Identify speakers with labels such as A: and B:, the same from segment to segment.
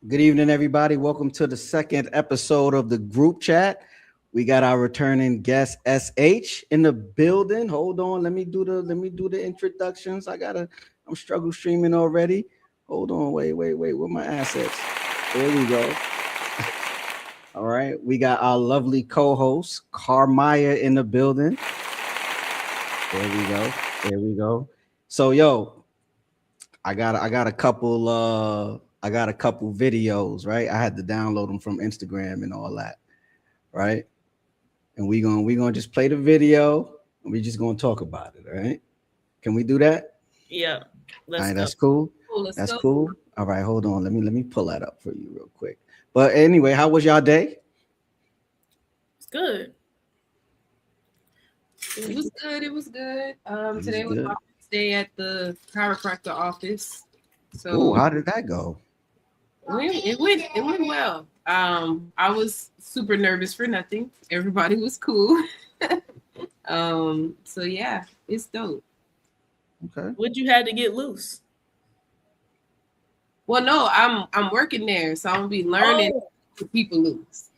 A: Good evening, everybody. Welcome to the second episode of the group chat. We got our returning guest SH in the building. Hold on, let me do the introductions. I'm struggle streaming already. Hold on, wait. Where my assets? There we go. All right, we got our lovely co-host Carmaya in the building. There we go. There we go. So yo, I got a couple videos, right? I had to download them from Instagram and all that, right? And we gonna just play the video and we just gonna talk about it, all right? Can we do that?
B: Yeah,
A: All
B: let's
A: right,
B: go.
A: that's cool.
C: Oh, let's
A: That's
C: go.
A: cool. All right, hold on. Let me pull that up for you real quick. But anyway, how was y'all day?
B: It's good.
C: It was good. It was good.
A: It was
C: Today was
A: good.
C: my first day at the chiropractor office.
A: Oh,
C: So
A: how did that go?
C: it went well. I was super nervous for nothing. Everybody was cool. So yeah, it's dope.
A: Okay.
B: What you had to get loose?
C: Well, no, I'm working there, so I'm gonna be learning
B: Oh,
C: what people lose.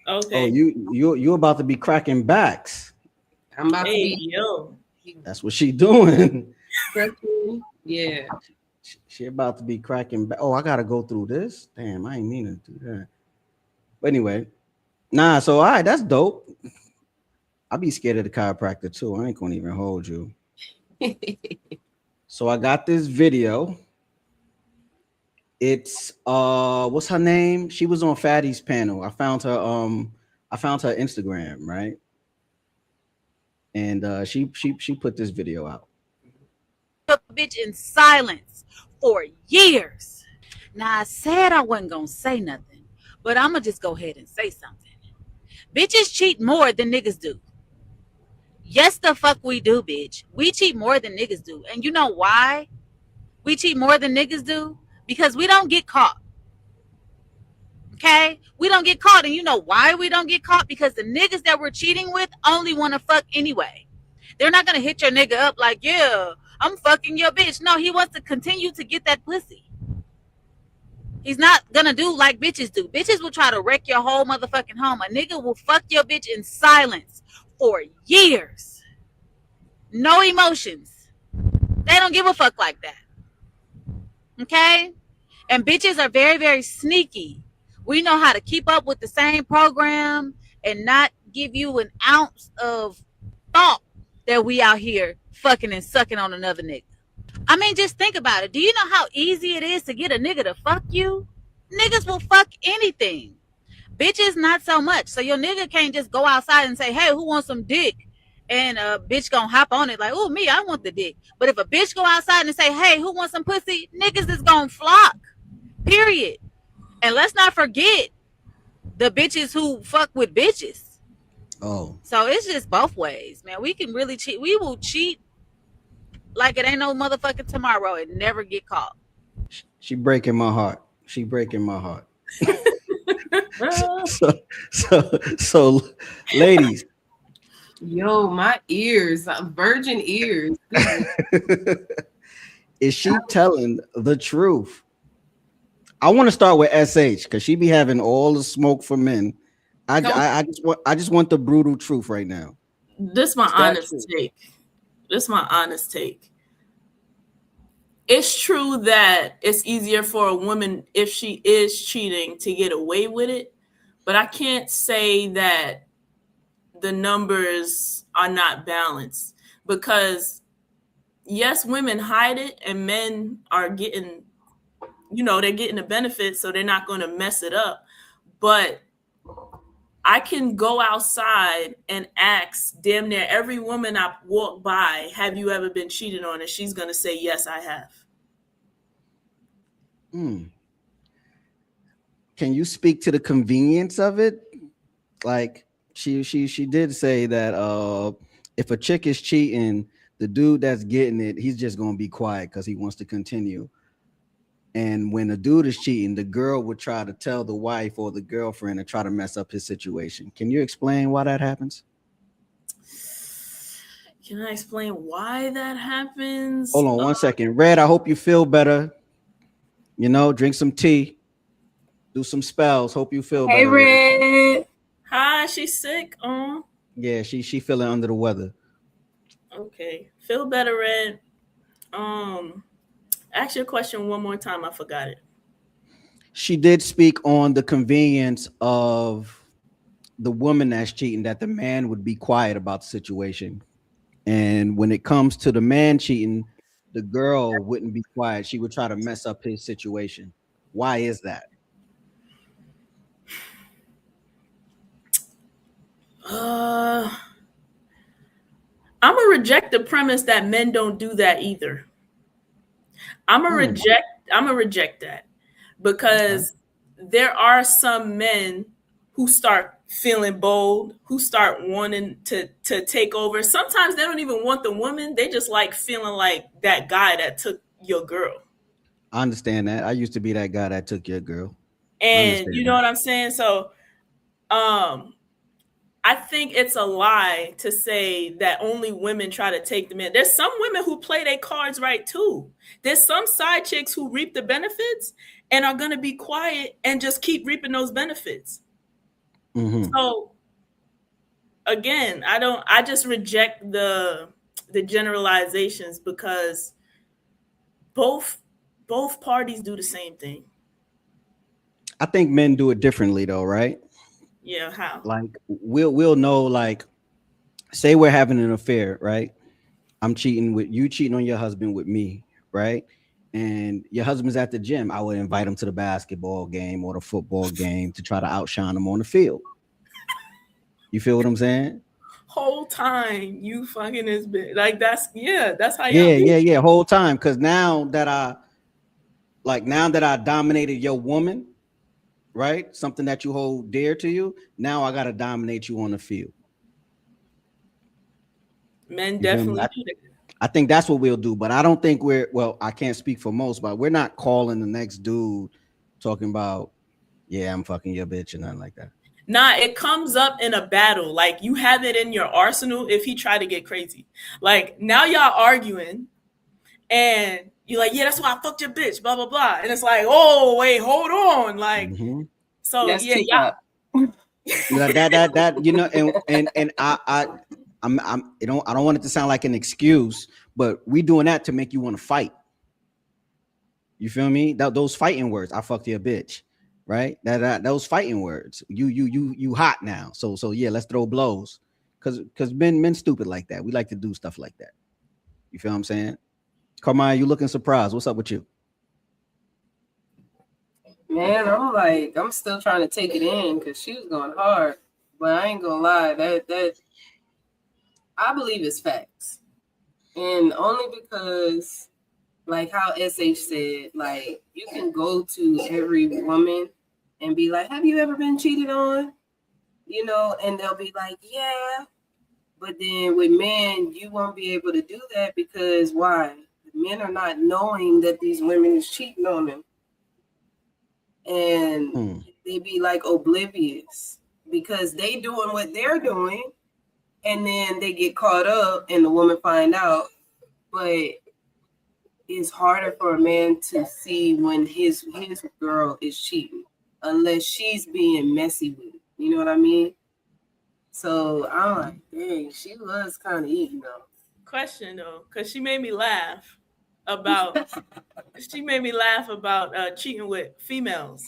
A: Oh,
B: okay.
A: you about to be cracking backs.
C: I'm about to
B: Hey,
C: be
B: yo.
A: That's what she doing.
C: stretching. Yeah.
A: She about to be cracking back. Oh, I gotta go through this. Damn, I ain't mean to do that. But anyway, nah. So all right, that's dope. I be scared of the chiropractor too. I ain't gonna even hold you. So I got this video. It's what's her name? She was on Fatty's panel. I found her Instagram, right? And she put this video out.
D: Bitch in silence for years. Now I said I wasn't gonna say nothing, but I'ma just go ahead and say something. Bitches cheat more than niggas do. Yes, the fuck we do, bitch. We cheat more than niggas do. And you know why we cheat more than niggas do? Because we don't get caught. Okay? We don't get caught. And you know why we don't get caught? Because the niggas that we're cheating with only want to fuck anyway. They're not gonna hit your nigga up like, yeah, I'm fucking your bitch. No, he wants to continue to get that pussy. He's not gonna do like bitches do. Bitches will try to wreck your whole motherfucking home. A nigga will fuck your bitch in silence for years. No emotions. They don't give a fuck like that. Okay? And bitches are very, very sneaky. We know how to keep up with the same program and not give you an ounce of thought that we out here fucking and sucking on another nigga. I mean, just think about it. Do you know how easy it is to get a nigga to fuck you? Niggas will fuck anything. Bitches, not so much. So your nigga can't just go outside and say, hey, who wants some dick? And a bitch gonna hop on it like, oh, me, I want the dick. But if a bitch go outside and say, hey, who wants some pussy? Niggas is gonna flock. Period. And let's not forget the bitches who fuck with bitches.
A: Oh,
D: So it's just both ways, man. We can really cheat. We will cheat like it ain't no motherfucking tomorrow and never get caught.
A: she breaking my heart. She breaking my heart.
B: Ah,
A: So so ladies,
C: Yo, my ears, virgin ears.
A: is she telling the truth? I want to start with SH because she be having all the smoke for men. I just want the brutal truth right now.
B: this my
A: Is that true?
B: honest take. This my honest take. It's true that it's easier for a woman if she is cheating to get away with it, but I can't say that the numbers are not balanced because yes, women hide it and men are getting, they're getting the benefit, so they're not going to mess it up. But I can go outside and ask damn near every woman I walk by, have you ever been cheated on? And she's going to say, yes, I have.
A: Hmm. Can you speak to the convenience of it? Like she did say that if a chick is cheating, the dude that's getting it, he's just gonna be quiet because he wants to continue. And when a dude is cheating, the girl would try to tell the wife or the girlfriend and try to mess up his situation. Can you explain why that happens?
B: Can I explain why that happens?
A: Hold on one second. Red, I hope you feel better. Drink some tea. Do some spells. Hope you feel
C: Hey,
A: better. Red.
C: Red.
B: Hi, she's sick.
A: Yeah, she feeling under the weather.
B: Okay. Feel better, Red. Ask your question one more time. I forgot it.
A: She did speak on the convenience of the woman that's cheating, that the man would be quiet about the situation. And when it comes to the man cheating, the girl wouldn't be quiet. She would try to mess up his situation. Why is that?
B: I'm gonna reject the premise that men don't do that either. I'm gonna reject that because there are some men who start feeling bold, who start wanting to take over. Sometimes they don't even want the woman; they just like feeling like that guy that took your girl.
A: I understand that. I used to be that guy that took your girl.
B: And you know what I'm saying? So, I think it's a lie to say that only women try to take the men. There's some women who play their cards right too. There's some side chicks who reap the benefits and are going to be quiet and just keep reaping those benefits. Mm-hmm. So again, I just reject the generalizations because both parties do the same thing.
A: I think men do it differently though, right?
B: Yeah, how?
A: Like we'll know, like, say we're having an affair, right? I'm cheating with you, cheating on your husband with me, right? And your husband's at the gym. I would invite him to the basketball game or the football game to try to outshine him on the field. You feel what I'm saying?
B: Whole time you fucking this bitch. Like that's how
A: yeah. Whole time. Cause now that I dominated your woman, right? Something that you hold dear to you. Now I gotta dominate you on the field.
B: Men definitely do that.
A: I think that's what we'll do, but I don't think I can't speak for most, but we're not calling the next dude talking about, yeah, I'm fucking your bitch or nothing like that.
B: Nah, it comes up in a battle. Like you have it in your arsenal if he tried to get crazy. Like now y'all arguing and you're like, yeah, that's why I fucked your bitch, blah, blah, blah. And it's like, oh, wait, hold on. Like, so
C: that's
B: yeah.
A: that, you know, and I don't want it to sound like an excuse, but we doing that to make you want to fight. You feel me? Those fighting words, I fucked your bitch, right? Those fighting words. You hot now. So yeah, let's throw blows. Cause men stupid like that. We like to do stuff like that. You feel what I'm saying? Carmine, you looking surprised. What's up with you?
C: Man, I'm still trying to take it in because she was going hard. But I ain't gonna lie, that I believe it's facts. And only because, like how SH said, like you can go to every woman and be like, have you ever been cheated on? You know, and they'll be like, yeah. But then with men, you won't be able to do that because why? Men are not knowing that these women is cheating on them. And they be like oblivious because they doing what they're doing. And then they get caught up and the woman find out. But it's harder for a man to see when his girl is cheating unless she's being messy with it. You know what I mean? So I'm like, dang, she was kind of eating though.
B: Question though, because she made me laugh about cheating with females.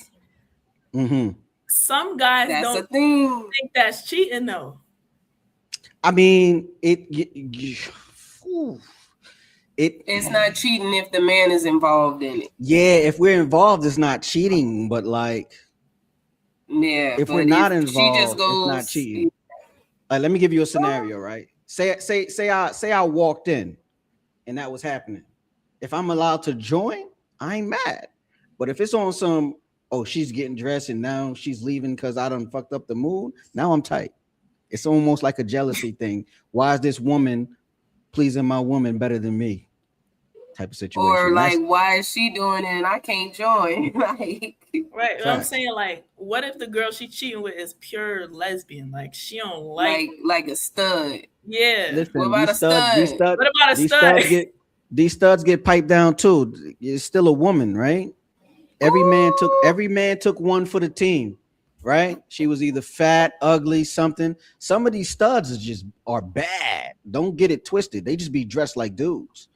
A: Mm-hmm.
B: Some guys don't think that's cheating though.
A: I mean,
C: it's not cheating if the man is involved in it.
A: Yeah, if we're involved, it's not cheating. But like,
C: yeah,
A: if we're not involved, it's not cheating. Let me give you a scenario, right? Say I walked in, and that was happening. If I'm allowed to join, I ain't mad. But if it's on some, oh, she's getting dressed and now she's leaving because I done fucked up the mood, now I'm tight. It's almost like a jealousy thing. Why is this woman pleasing my woman better than me? Type of situation.
C: Or like, why is she doing it and I can't join? Like,
B: right. I'm saying, like, what if the girl she cheating with is pure lesbian? Like, she don't like
C: a stud.
B: Yeah.
A: Listen,
C: what about a stud?
B: What about a stud?
A: These studs get piped down too. It's still a woman, right? every man took one for the team, right? She was either fat, ugly, something. Some of these studs are bad. Don't get it twisted. They just be dressed like dudes.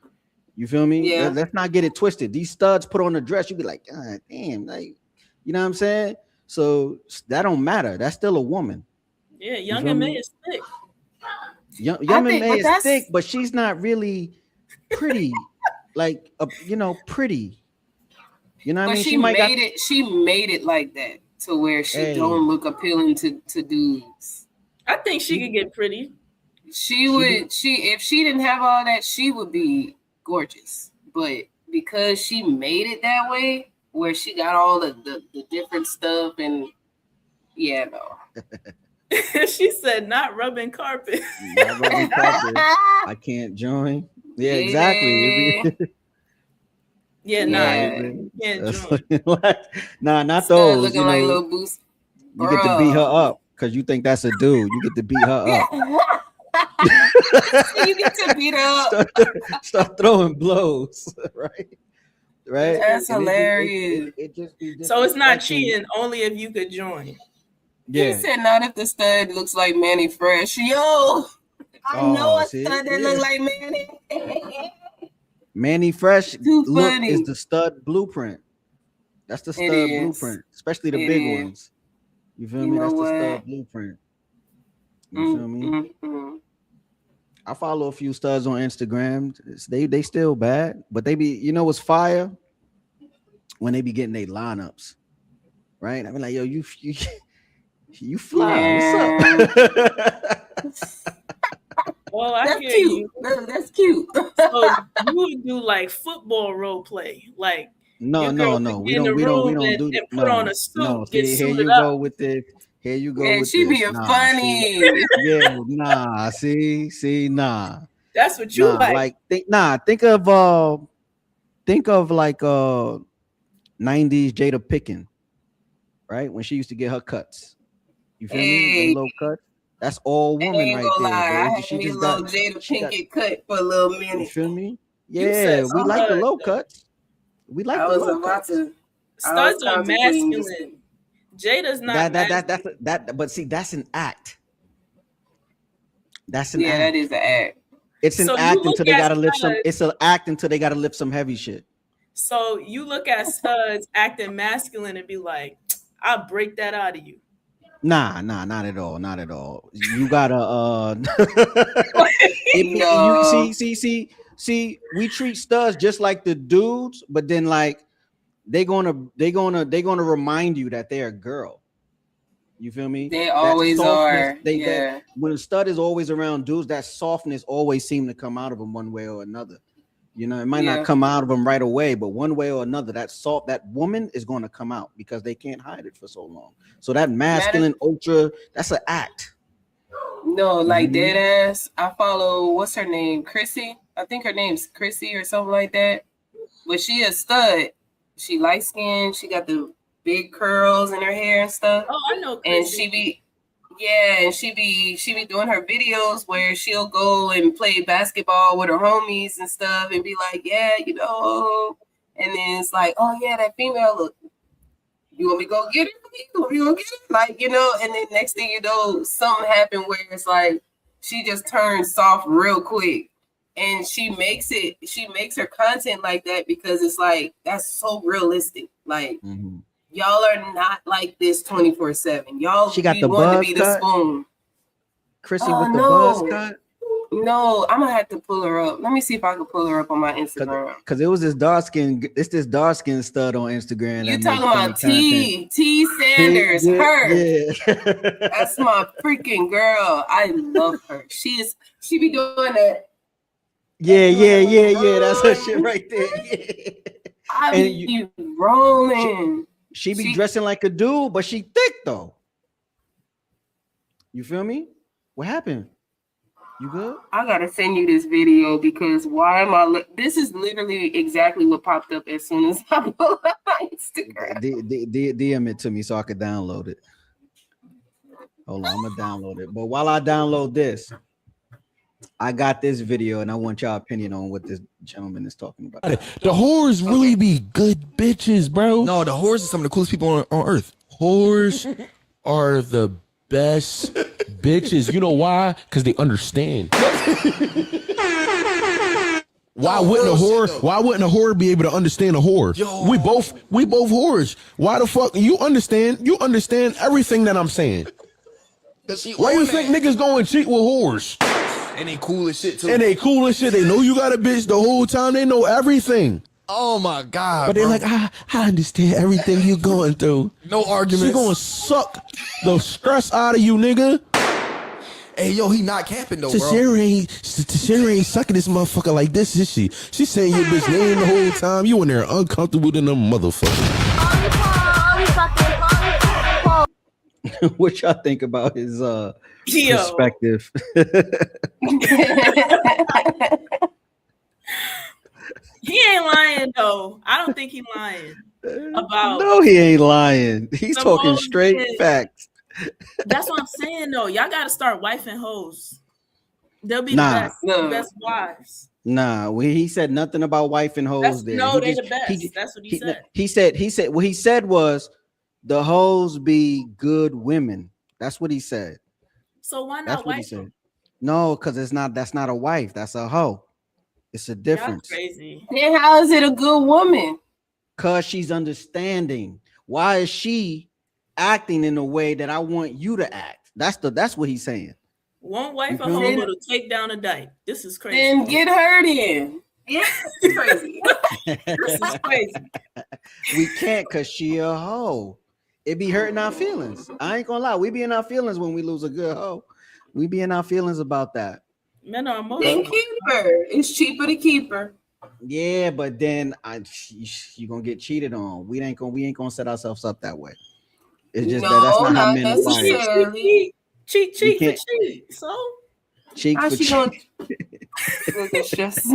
A: You feel me?
C: Yeah.
A: Let's not get it twisted. These studs put on a dress, you be like, God damn, like, you know what I'm saying? So that don't matter. That's still a woman.
B: Yeah, Young and May is thick.
A: Young and May is thick, but she's not really pretty, like pretty. You know what I mean?
C: She made it like that to where she don't look appealing to dudes.
B: I think she could get pretty.
C: If she didn't have all that, she would be gorgeous. But because she made it that way, where she got all the different stuff, and yeah, no.
B: She said, "Not rubbing carpet."
A: Not rubbing carpet. I can't join. Yeah, exactly.
B: Can't join.
A: Nah, not those.
C: Looking like little boost.
A: You get to beat her up because you think that's a dude. You get to beat her up.
C: You get to beat her up.
A: Start throwing blows, right? Right.
C: That's hilarious.
A: It just be
B: so it's not cheating only if you could join.
C: Yeah. He said not if the stud looks like Manny Fresh. Yo, I know a stud that look like Manny.
A: Manny Fresh look is the stud blueprint. That's the stud blueprint, especially the big ones. You feel me? That's the stud blueprint. You feel me? I follow a few studs on Instagram. They still bad, but they be, what's fire? When they be getting their lineups, right? I mean, like, yo, you fly.
C: Yeah.
B: What's up? Well,
C: that's cute. That's cute.
B: So you would do like football role play, like
A: no. We don't do
B: and put on a suit.
A: No, see, here you go with this. Here you go.
C: Yeah,
A: with
C: she
A: this.
C: being funny.
A: Yeah, nah. See, nah.
B: That's what you like.
A: Think of like 90s Jada Pinkett, right? When she used to get her cuts. You feel me? Low cuts. That's all woman right there.
C: I had me a little Jada Pinkett cut for a little minute.
A: You feel me? Yeah, we like the low cuts. We like the low cuts.
B: Studs are masculine. Jada's not
A: that but see, that's an act. That's an act.
C: That is an act.
A: It's an act until they gotta lift some. It's an act until they gotta lift some heavy shit.
B: So you look at studs acting masculine and be like, I'll break that out of you.
A: Nah, not at all. Not at all. You gotta see, we treat studs just like the dudes, but then like they're gonna remind you that they're a girl. You feel me?
C: They always are.
A: When a stud is always around dudes, that softness always seems to come out of them one way or another. It might not come out of them right away, but one way or another, that woman is going to come out because they can't hide it for so long. So that masculine ultra, that's an act.
C: No, like dead ass. I follow, what's her name? Chrissy. I think her name's Chrissy or something like that. But she a stud. She light skinned. She got the big curls in her hair and stuff.
B: Oh, I know Chrissy.
C: And she be doing her videos where she'll go and play basketball with her homies and stuff and be like, and then it's like, oh yeah, that female, look, you want me to go get it? You want to get it? Like, and then next thing you know, something happened where it's like she just turns soft real quick. And she makes her content like that because it's like, that's so realistic. Like, y'all are not like this 24/7. Y'all
A: she got
C: be
A: the
C: wanting
A: buzz
C: to be
A: cut?
C: the spoon.
A: Chrissy with the buzz cut?
C: No, I'm gonna have to pull her up. Let me see if I can pull her up on my Instagram.
A: Because it was this dark skin stud on Instagram.
C: You talking about T Sanders? Her. Yeah. That's my freaking girl. I love her. She be doing that.
A: Yeah. That's her shit right there. Yeah.
C: I be rolling.
A: She be dressing like a dude, but she thick though. You feel me? What happened? You good?
C: I gotta send you this video because this is literally exactly what popped up as soon as I pulled up my Instagram.
A: DM it to me so I could download it. Hold on, I'm gonna download it. But while I download this, I got this video, and I want y'all opinion on what this gentleman is talking about.
E: The whores really be good bitches, bro.
F: No, the whores are some of the coolest people on earth.
E: Whores are the best bitches. You know why? Because they understand. Why wouldn't a whore be able to understand a whore?
F: Yo.
E: We both whores. Why the fuck you understand everything that I'm saying? Why you think niggas go and cheat with whores?
F: And they cool as shit too.
E: And they cool as shit. They know you got a bitch the whole time. They know everything.
F: Oh my God.
E: But they're like, I understand everything you're going through.
F: No arguments.
E: She gonna suck the stress out of you, nigga.
F: Hey, yo, he not capping though, bro.
E: Tashira ain't sucking this motherfucker like this, is she? She's saying your bitch name the whole time. You in there uncomfortable than a motherfucker.
A: What y'all think about his perspective?
B: He ain't lying though. I don't think he lying about.
A: No, he ain't lying. He's
B: The
A: talking
B: most
A: straight
B: shit.
A: facts.
B: That's what I'm saying though. Y'all gotta start wifing hoes. They'll be
A: Nah.
B: the best wives.
A: Nah, he said nothing about wife and hoes there.
B: No,
A: He
B: they the best. That's what he said.
A: He said what he said was the hoes be good women. That's what he said.
B: So why
A: That's
B: not
A: what he
B: wife
A: said.
B: them?
A: No, because that's not a wife. That's a hoe. It's a
B: Y'all
A: difference.
B: crazy.
C: Then how is it a good woman?
A: Because she's understanding. Why is she acting in the way that I want you to act? That's what he's saying.
B: One wife a
A: Mhm.
B: hoe will take down a dyke. This is crazy.
C: Then get her in. Yeah, it's crazy.
B: This is crazy.
A: We can't because she a hoe. It be hurting our feelings. I ain't gonna lie. We be in our feelings when we lose a good hoe. We be in our feelings about that.
B: Men are
C: Then
B: emotional.
C: keep her. It's cheaper to keep her.
A: Yeah, but then you gonna get cheated on. We ain't gonna set ourselves up that way. It's just
C: No,
A: that's not how
C: not
A: men are
C: necessarily.
A: wired.
B: Cheat
A: You
B: for
A: can't-
B: cheat. So
A: Cheek
C: How
A: for
C: she
A: cheek.
C: gonna look at stress?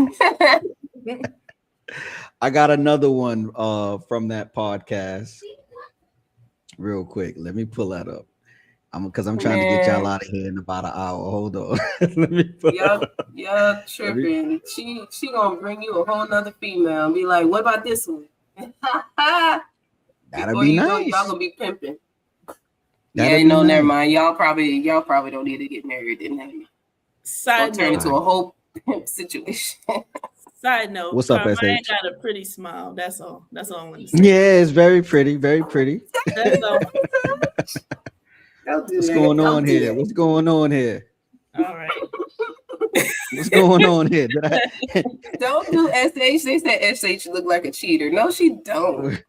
A: I got another one from that podcast. Real quick, let me pull that up. I'm trying to get y'all out of here in about an hour. Hold on. Let me pull
C: Y'all tripping. She gonna bring you a whole nother female and be like, what about this one?
A: That'd
C: Before
A: be
C: you know,
A: nice.
C: y'all gonna be pimping.
A: That'd
C: Yeah,
A: be
C: no, never
A: nice.
C: mind. Y'all probably don't need to get married then. Don't
B: side
C: turn
B: note.
C: into a whole pimp situation.
B: Side note.
A: What's up,
B: Carmine
A: SH?
B: got a pretty smile. That's all. That's all I want to say.
A: Yeah, it's very pretty, very pretty.
B: That's all.
C: Don't do
A: What's
C: that.
A: going
C: Don't
A: on
C: do
A: here?
C: that.
A: What's going on here?
B: All right.
A: What's going on here?
C: Don't do SH. They said SH look like a cheater. No, she don't.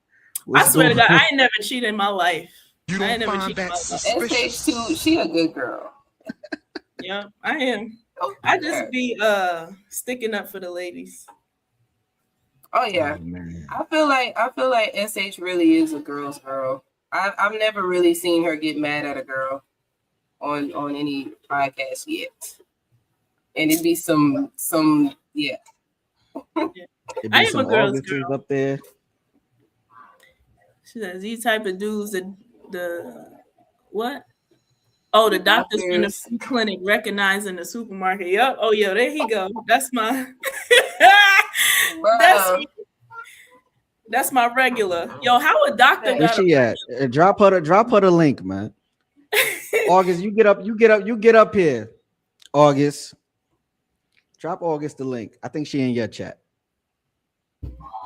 A: What's
B: I swear to
A: going
B: God,
A: on?
B: I ain't never cheated in my life.
F: You
B: I ain't
F: don't
B: never
F: find
B: cheated in
F: that
B: my life.
F: suspicious?
C: SH too. She a good girl.
B: Yeah, I am.
C: Oh,
B: I just be sticking up for the ladies.
C: Oh yeah.
A: Oh, man.
C: I feel like SH really is a girl's girl. I've never really seen her get mad at a girl on any podcast yet. And it'd be some yeah.
A: It
B: I
A: be
B: am
A: some
B: a girl's
A: Augusts
B: girl.
A: up there.
B: She says these type of dudes that the what? Oh, the doctors in the free clinic recognizing the supermarket. Yup. Oh, yeah, there he go. That's my that's my regular. Yo, how a doctor
A: Where
B: got
A: she at? Drop her the link, man. August, you get up here. August. Drop August the link. I think she in your chat.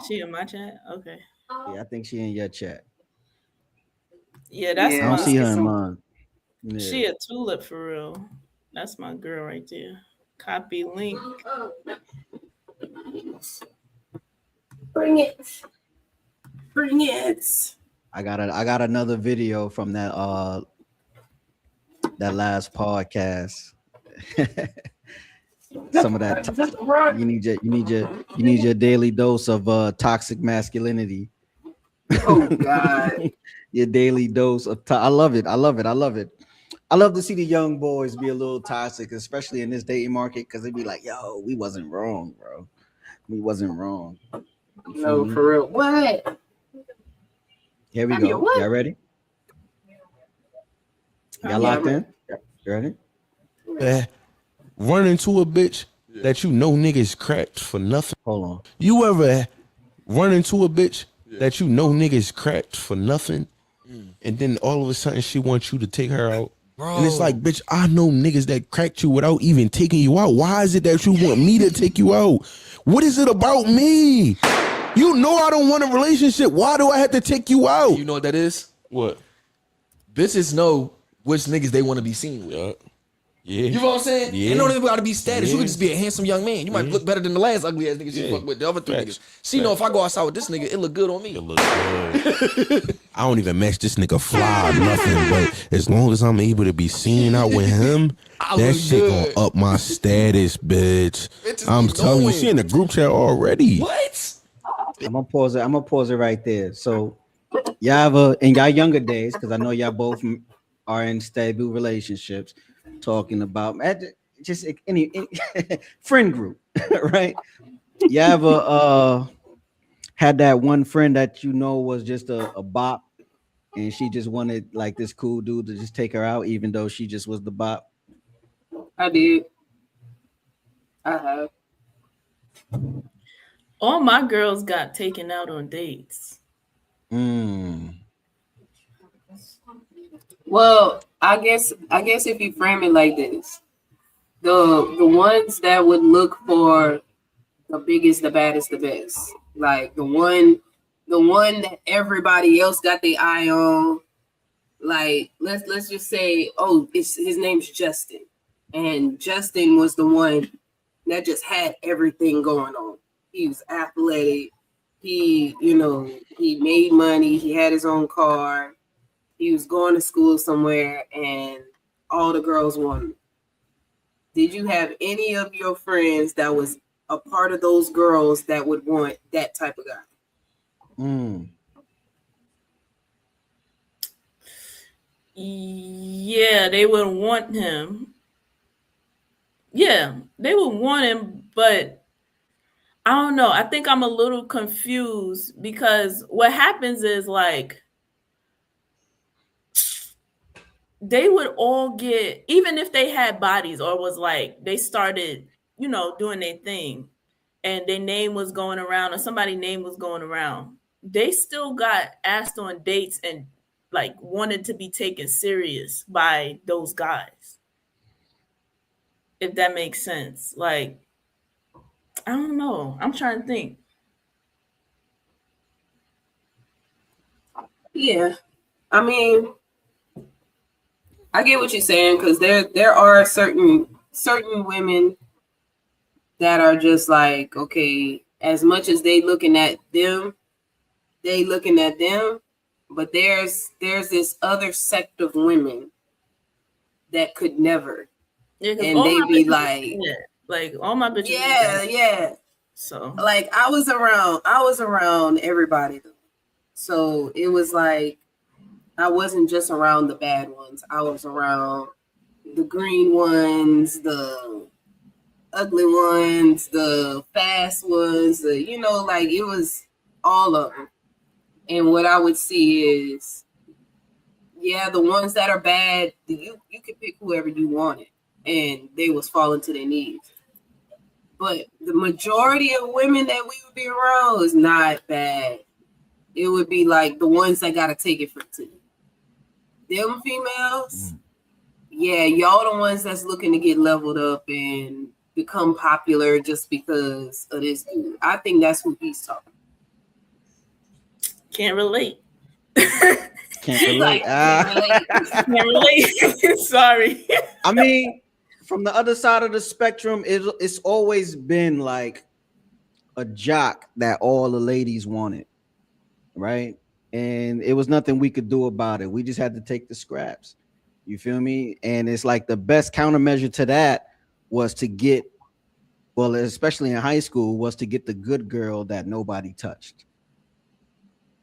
B: She in my chat? Okay.
A: Yeah, I think she in your chat.
B: Yeah, that's
A: I don't see her in mine. Yeah.
B: She a tulip for real. That's my girl right there. Copy link.
C: Bring it. Bring it.
A: I got another video from that last podcast. Some of that you need your daily dose of toxic masculinity.
C: Oh God.
A: Your daily dose of I love it. I love to see the young boys be a little toxic, especially in this dating market, because they'd be like, yo, we wasn't wrong, bro. We wasn't wrong.
C: No, for real. What?
A: Here we go.
C: What?
A: Y'all ready? Y'all locked in? You ready?
E: run into a bitch that you know niggas cracked for nothing?
A: Hold on.
E: You ever run into a bitch that you know niggas cracked for nothing, and then all of a sudden she wants you to take her out?
F: Bro.
E: And it's like, bitch, I know niggas that cracked you without even taking you out. Why is it that you want me to take you out? What is it about me? You know I don't want a relationship. Why do I have to take you out?
F: You know what that is?
E: What?
F: Bitches know which niggas they want to be seen with.
E: Yeah.
F: You know what I'm saying?
E: Yeah.
F: It don't even gotta be status. You
E: Yeah.
F: could just be a handsome young man. You might look better than the last ugly ass nigga she fucked with. The other 3
E: Facts.
F: niggas. She know if I go outside with this nigga, it look good on me.
E: It look good. I don't even match this nigga fly or nothing, but as long as I'm able to be seen out with him,
F: I
E: that
F: look
E: shit
F: good.
E: gonna up my status, bitch.
F: Bitches
E: I'm
F: be
E: telling you,
F: knowing.
E: she in the group chat already.
F: What?
A: I'm gonna pause it right there. So y'all in y'all younger days, because I know y'all both are in stable relationships, talking about just any friend group, right? You ever had that one friend that you know was just a bop, and she just wanted like this cool dude to just take her out, even though she just was the bop?
C: I did. I have.
B: All my girls got taken out on dates.
C: Well, I guess if you frame it like this, the ones that would look for the biggest, the baddest, the best, like the one that everybody else got their eye on. Like let's just say, oh, his name's Justin, and Justin was the one that just had everything going on. He was athletic. He made money. He had his own car. He was going to school somewhere, and all the girls wanted him. Did you have any of your friends that was a part of those girls that would want that type of guy?
B: Yeah, they would want him. Yeah, they would want him, but I don't know. I think I'm a little confused because what happens is like they would all get, even if they had bodies or was like they started, doing their thing and their name was going around or somebody's name was going around, they still got asked on dates and like wanted to be taken serious by those guys. If that makes sense. Like, I don't know. I'm trying to think.
C: Yeah. I mean, I get what you're saying, because there are certain women that are just like, okay, as much as they looking at them, but there's this other sect of women that could never.
B: Yeah,
C: and they be like
B: all my bitches.
C: Yeah. So like I was around everybody though. So it was like I wasn't just around the bad ones. I was around the green ones, the ugly ones, the fast ones, like it was all of them. And what I would see is, yeah, the ones that are bad, you can pick whoever you wanted, and they was falling to their knees. But the majority of women that we would be around is not bad. It would be like the ones that gotta take it for two. Them females, yeah, y'all the ones that's looking to get leveled up and become popular just because of this dude. I think that's who he's talking.
B: Can't relate.
A: Can't relate.
B: Can't relate. Sorry.
A: I mean, from the other side of the spectrum, it's always been like a jock that all the ladies wanted, right? And it was nothing we could do about it. We just had to take the scraps. You feel me? And it's like the best countermeasure to that was to get, well, especially in high school, was to get the good girl that nobody touched.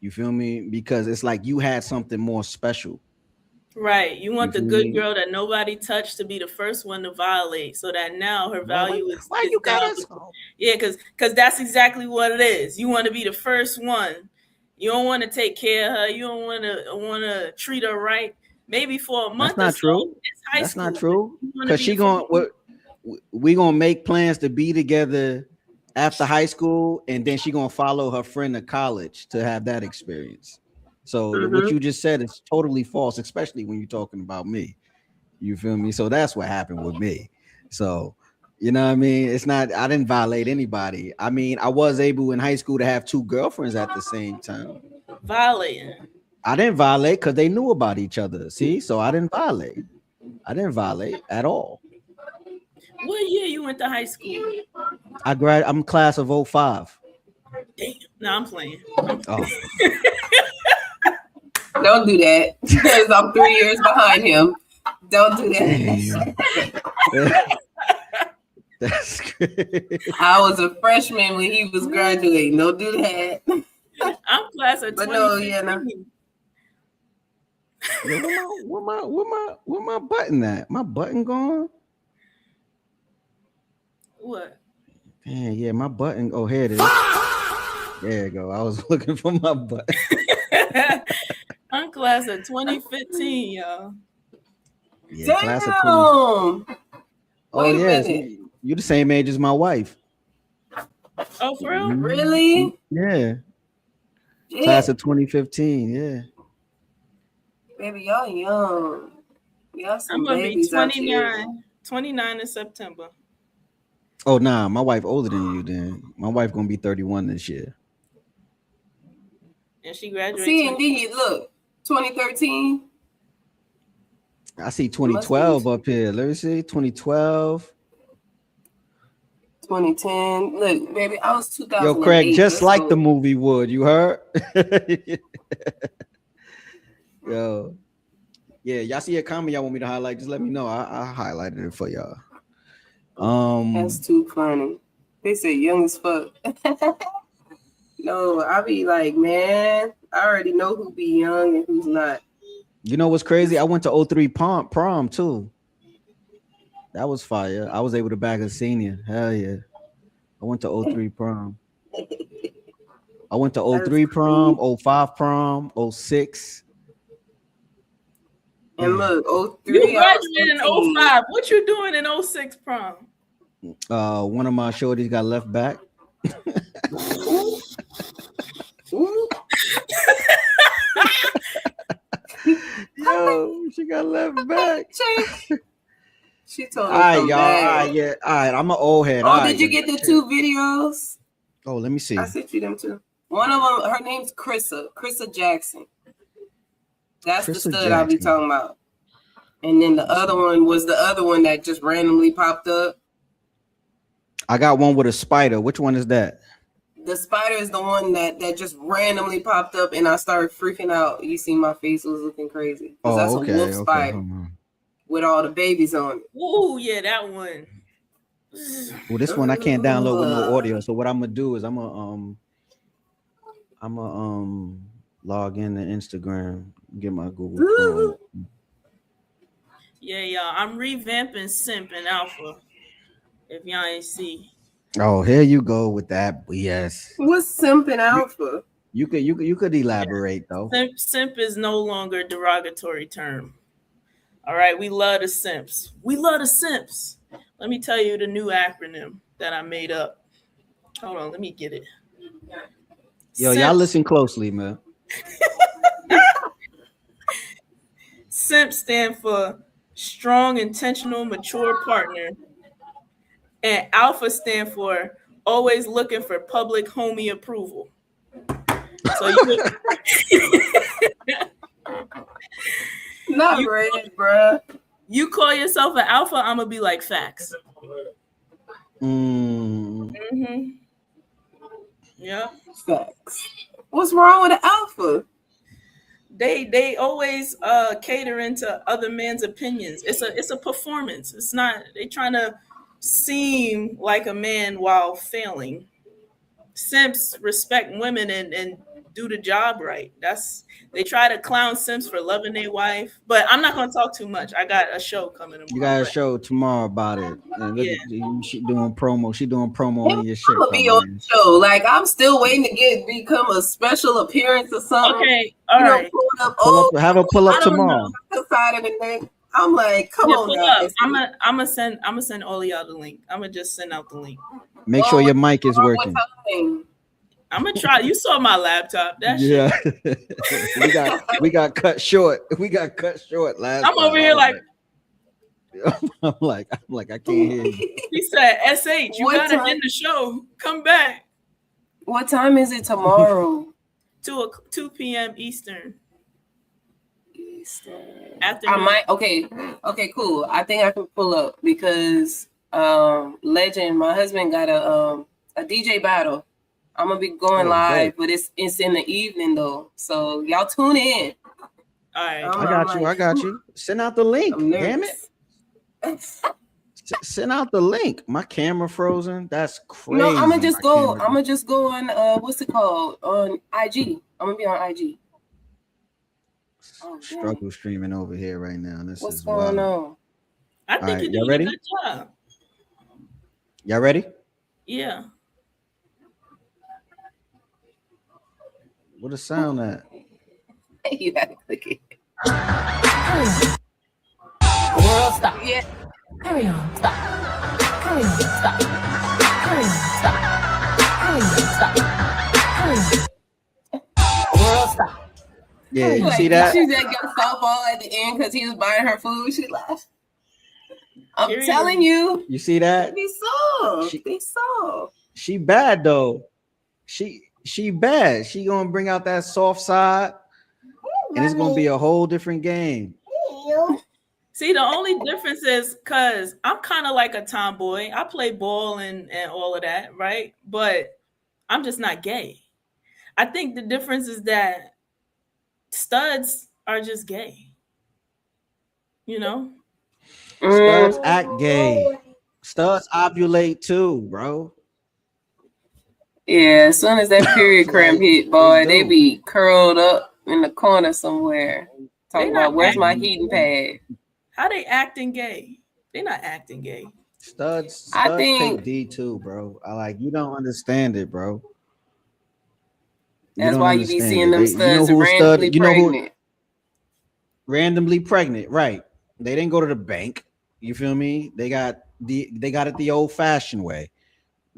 A: You feel me? Because it's like you had something more special.
B: Right. You want the good girl that nobody touched to be the first one to violate, so that now her value is.
A: Why you got us?
B: Yeah, because that's exactly what it is. You want to be the first one. You don't want to take care of her. You don't want to treat her right. Maybe for a month.
A: That's not true. That's not true. Because she going. we gonna make plans to be together after high school, and then she gonna follow her friend to college to have that experience. So what you just said is totally false, especially when you're talking about me. You feel me? So that's what happened with me. So, you know what I mean? It's not, I didn't violate anybody. I mean, I was able in high school to have 2 girlfriends at the same time.
B: Violating.
A: I didn't violate because they knew about each other. See, so I didn't violate. I didn't violate at all.
B: What year you went to high school?
A: I'm class of 05.
B: Damn. No, I'm playing.
A: Oh.
C: Don't do that because I'm 3 years behind him. Don't do that.
A: That's great.
C: I was a freshman when he was graduating. Don't do that.
B: I'm class of 2015.
C: But no, yeah, no.
A: Where my button at? My button gone?
B: What?
A: Yeah, my button. Oh, here it is. There you go. I was looking for my button.
B: I'm class of 2015, y'all.
A: Yeah,
C: Damn.
A: class of 20. Oh,
C: Wait a
A: yes.
C: minute.
A: You're the same age as my wife.
B: Oh, for real?
C: Really?
A: Yeah.
C: Yeah.
A: Class of 2015. Yeah.
C: Baby, y'all young. Y'all some
B: I'm gonna be
C: babies out here.
B: 29 in September.
A: Oh, nah. My wife older than you then. My wife going to be 31 this year.
B: And she graduated.
C: See, and then you look, 2013.
A: I see 2012 up here. Let me see. 2012.
C: 2010. Look, baby, I was 2008.
A: Yo, Craig, just like
C: go.
A: the movie would. You heard? Yo. Yeah, y'all see a comment y'all want me to highlight? Just let me know. I highlighted it for y'all.
C: That's too funny. They say young as fuck. No, I be like, man, I already know who be young and who's not.
A: You know what's crazy? I went to 03 prom too. That was fire. I was able to bag a senior. Hell yeah. I went to 03 prom. I went to 03 prom, 05 prom, 06.
C: And look, 03.
B: You graduated in 05. What you doing in 06 prom?
A: One of my shorties got left back. Yo, she got left back.
C: She told
A: all right, y'all. All right, yeah. All right, I'm an old head.
C: Oh, did you get the 2 videos?
A: Oh, let me see.
C: I sent you them too. One of them, her name's Krissa Jackson. That's
A: Krissa
C: the stud
A: Jackson.
C: I'll be talking about. And then the other one was the other one that just randomly popped up.
A: I got one with a spider. Which one is that?
C: The spider is the one that just randomly popped up, and I started freaking out. You see, my face was looking crazy.
A: Oh,
C: that's
A: okay,
C: a wolf spider with all the babies on it.
B: Oh, yeah, that one.
A: Well, this one I can't download with no audio. So what I'm gonna do is I'm gonna log in to Instagram, get my Google Chrome.
B: Yeah, y'all. I'm revamping Simp and Alpha. If y'all ain't see.
A: Oh, here you go with that BS.
C: What's Simp and Alpha?
A: You could elaborate though.
B: Simp is no longer a derogatory term. All right, we love the simps. We love the simps. Let me tell you the new acronym that I made up. Hold on, let me get it.
A: Yo, y'all listen closely, man.
B: SIMP stand for strong, intentional, mature partner. And Alpha stand for always looking for public homie approval. So
C: Not really, bruh.
B: You call yourself an alpha, I'm gonna be like facts.
A: Mm.
B: Yeah.
C: Facts. What's wrong with the alpha?
B: They always cater into other man's opinions. It's a performance. It's not they trying to seem like a man while failing. Simps respect women and do the job right. They try to clown simps for loving their wife, but I'm not gonna talk too much. I got a show coming tomorrow.
A: You got a show tomorrow about it. And look at you, she doing promo. She doing promo on your shit.
C: I'm gonna be on the show. Like I'm still waiting to become a special appearance or something.
B: Okay, all right.
A: Have a pull up tomorrow.
C: Side of the neck. I'm like, come
B: Yeah,
C: on
B: pull
C: now.
B: up. I'm gonna send all of y'all the link. I'm gonna just send out the link.
A: Make sure your mic is working.
B: I'm gonna try. You saw my laptop. That
A: Yeah.
B: shit.
A: we got cut short. We got cut short last
B: I'm
A: time.
B: over here like
A: I'm like, I can't hear you.
B: he said, SH, you
C: What
B: gotta
C: time?
B: end the show. Come back.
C: What time is it tomorrow?
B: 2 p.m. Eastern.
C: I
B: Afternoon.
C: might. Okay, cool. I think I can pull up because Legend, my husband got a DJ battle. I'm gonna be going live, but it's in the evening though. So y'all tune in.
B: All right.
A: I got you. Send out the link. Damn it. Send out the link. My camera frozen. That's crazy.
C: No, I'm gonna just go on what's it called? On IG. I'm gonna be on IG.
A: Struggle streaming over here right now.
C: What's going on?
B: I think you're doing a good job.
A: Y'all ready?
B: Yeah.
A: What a sound at?
C: You gotta click it.
G: World stop.
C: Yeah.
G: Carry on. Stop. Carry on. Stop. Carry on. Stop. Carry on. Stop. Carry on. World stop.
A: Yeah, you see that?
C: She just got softball at the end because he was buying her food. She laughed. I'm telling you.
A: You see that?
C: Be soft.
A: She bad though. She bad. She gonna bring out that soft side, and it's gonna be a whole different game.
B: See, the only difference is because I'm kind of like a tomboy. I play ball and all of that, right? But I'm just not gay. I think the difference is that studs are just gay. You know?
A: Studs act gay. Studs ovulate too, bro.
C: Yeah, as soon as that period cramp hit, boy, they be curled up in the corner somewhere. Talking about where's my heating pad?
B: How they acting gay? They're not acting gay.
A: Studs
C: I think
A: take D too, bro. You don't understand it, bro.
C: That's why you be seeing them studs randomly pregnant.
A: Randomly pregnant, right? They didn't go to the bank. You feel me? They got it the old-fashioned way.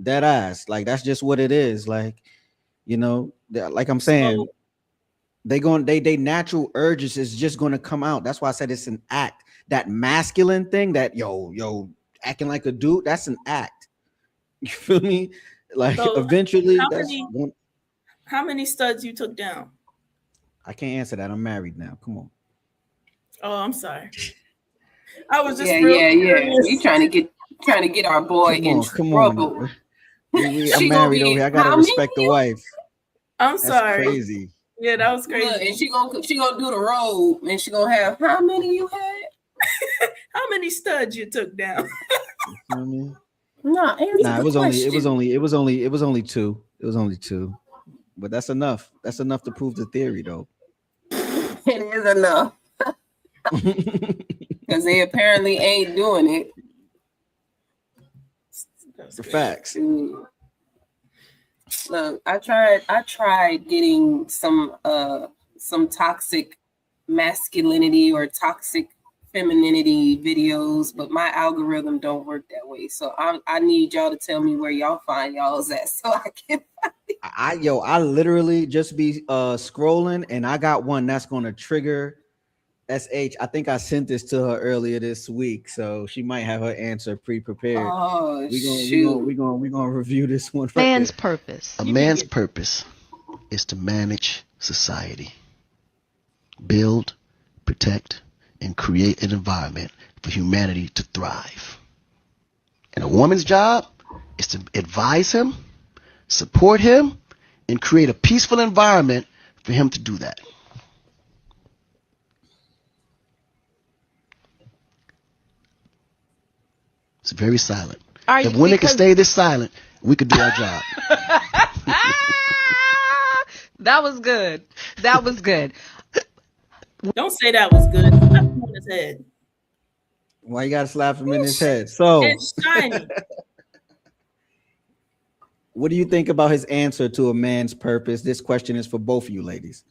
A: Dead ass. Like that's just what it is. Like, you know, like I'm saying, they natural urges is just gonna come out. That's why I said it's an act. That masculine thing, that yo acting like a dude, that's an act. You feel me? Like eventually
B: how many studs you took down?
A: I can't answer that. I'm married now. Come on.
B: Oh, I'm sorry. I was just
C: You trying to get our boy in trouble.
A: I'm married over here. I gotta respect the wife.
B: I'm sorry.
A: That's crazy.
B: Yeah, that was crazy.
C: Look, and she gonna do the roll, and she gonna have how many you had?
B: How many studs you took down?
A: You
C: No,
A: it was only two. It was only two. But that's enough. That's enough to prove the theory, though.
C: It is enough. Because they apparently ain't doing it.
A: The facts.
C: Look, I tried getting some toxic masculinity or toxic femininity videos, but my algorithm don't work that way. So I need y'all to tell me where y'all find y'all's at so I can find it.
A: I literally just be scrolling, and I got one that's gonna trigger SH. I think I sent this to her earlier this week, so she might have her answer pre-prepared.
C: Oh,
A: we're gonna review this one.
H: Man's purpose.
I: A man's purpose is to manage society, build, protect, and create an environment for humanity to thrive. And a woman's job is to advise him, support him, and create a peaceful environment for him to do that. It's very silent. If women could stay this silent, we could do our job.
H: That was good. That was good.
B: Don't say that was good. Slap him on his head.
A: Why you gotta slap him in his head? So
B: it's shiny.
A: What do you think about his answer to a man's purpose? This question is for both of you ladies.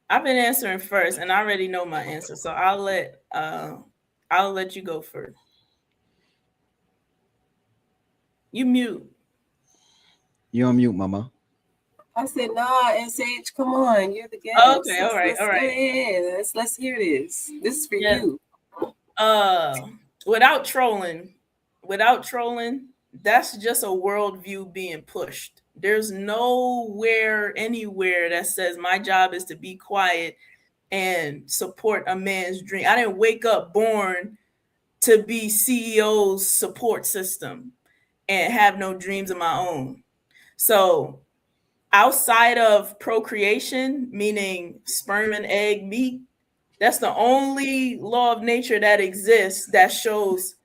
B: I've been answering first, and I already know my answer, so I'll let you go first. You mute.
A: You're on mute, mama.
C: I said, nah, SH, come on, you're the guest.
B: Okay, all right.
C: Go ahead. Let's hear this. This is for
B: Yeah.
C: you.
B: Without trolling, that's just a worldview being pushed. There's nowhere, anywhere that says my job is to be quiet and support a man's dream. I didn't wake up born to be CEO's support system and have no dreams of my own. So outside of procreation, meaning sperm and egg meet, that's the only law of nature that exists that shows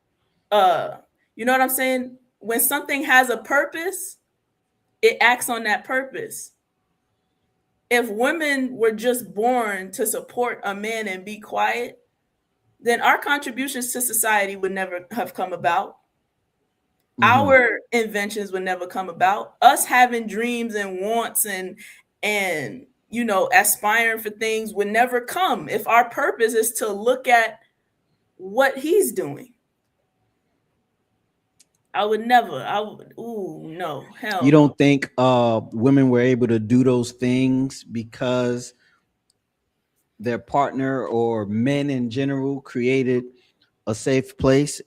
B: you know what I'm saying? When something has a purpose, it acts on that purpose. If women were just born to support a man and be quiet, then our contributions to society would never have come about. Our inventions would never come about. Us having dreams and wants and aspiring for things would never come if our purpose is to look at what he's doing. I would never. No, hell.
A: You don't think women were able to do those things because their partner or men in general created a safe place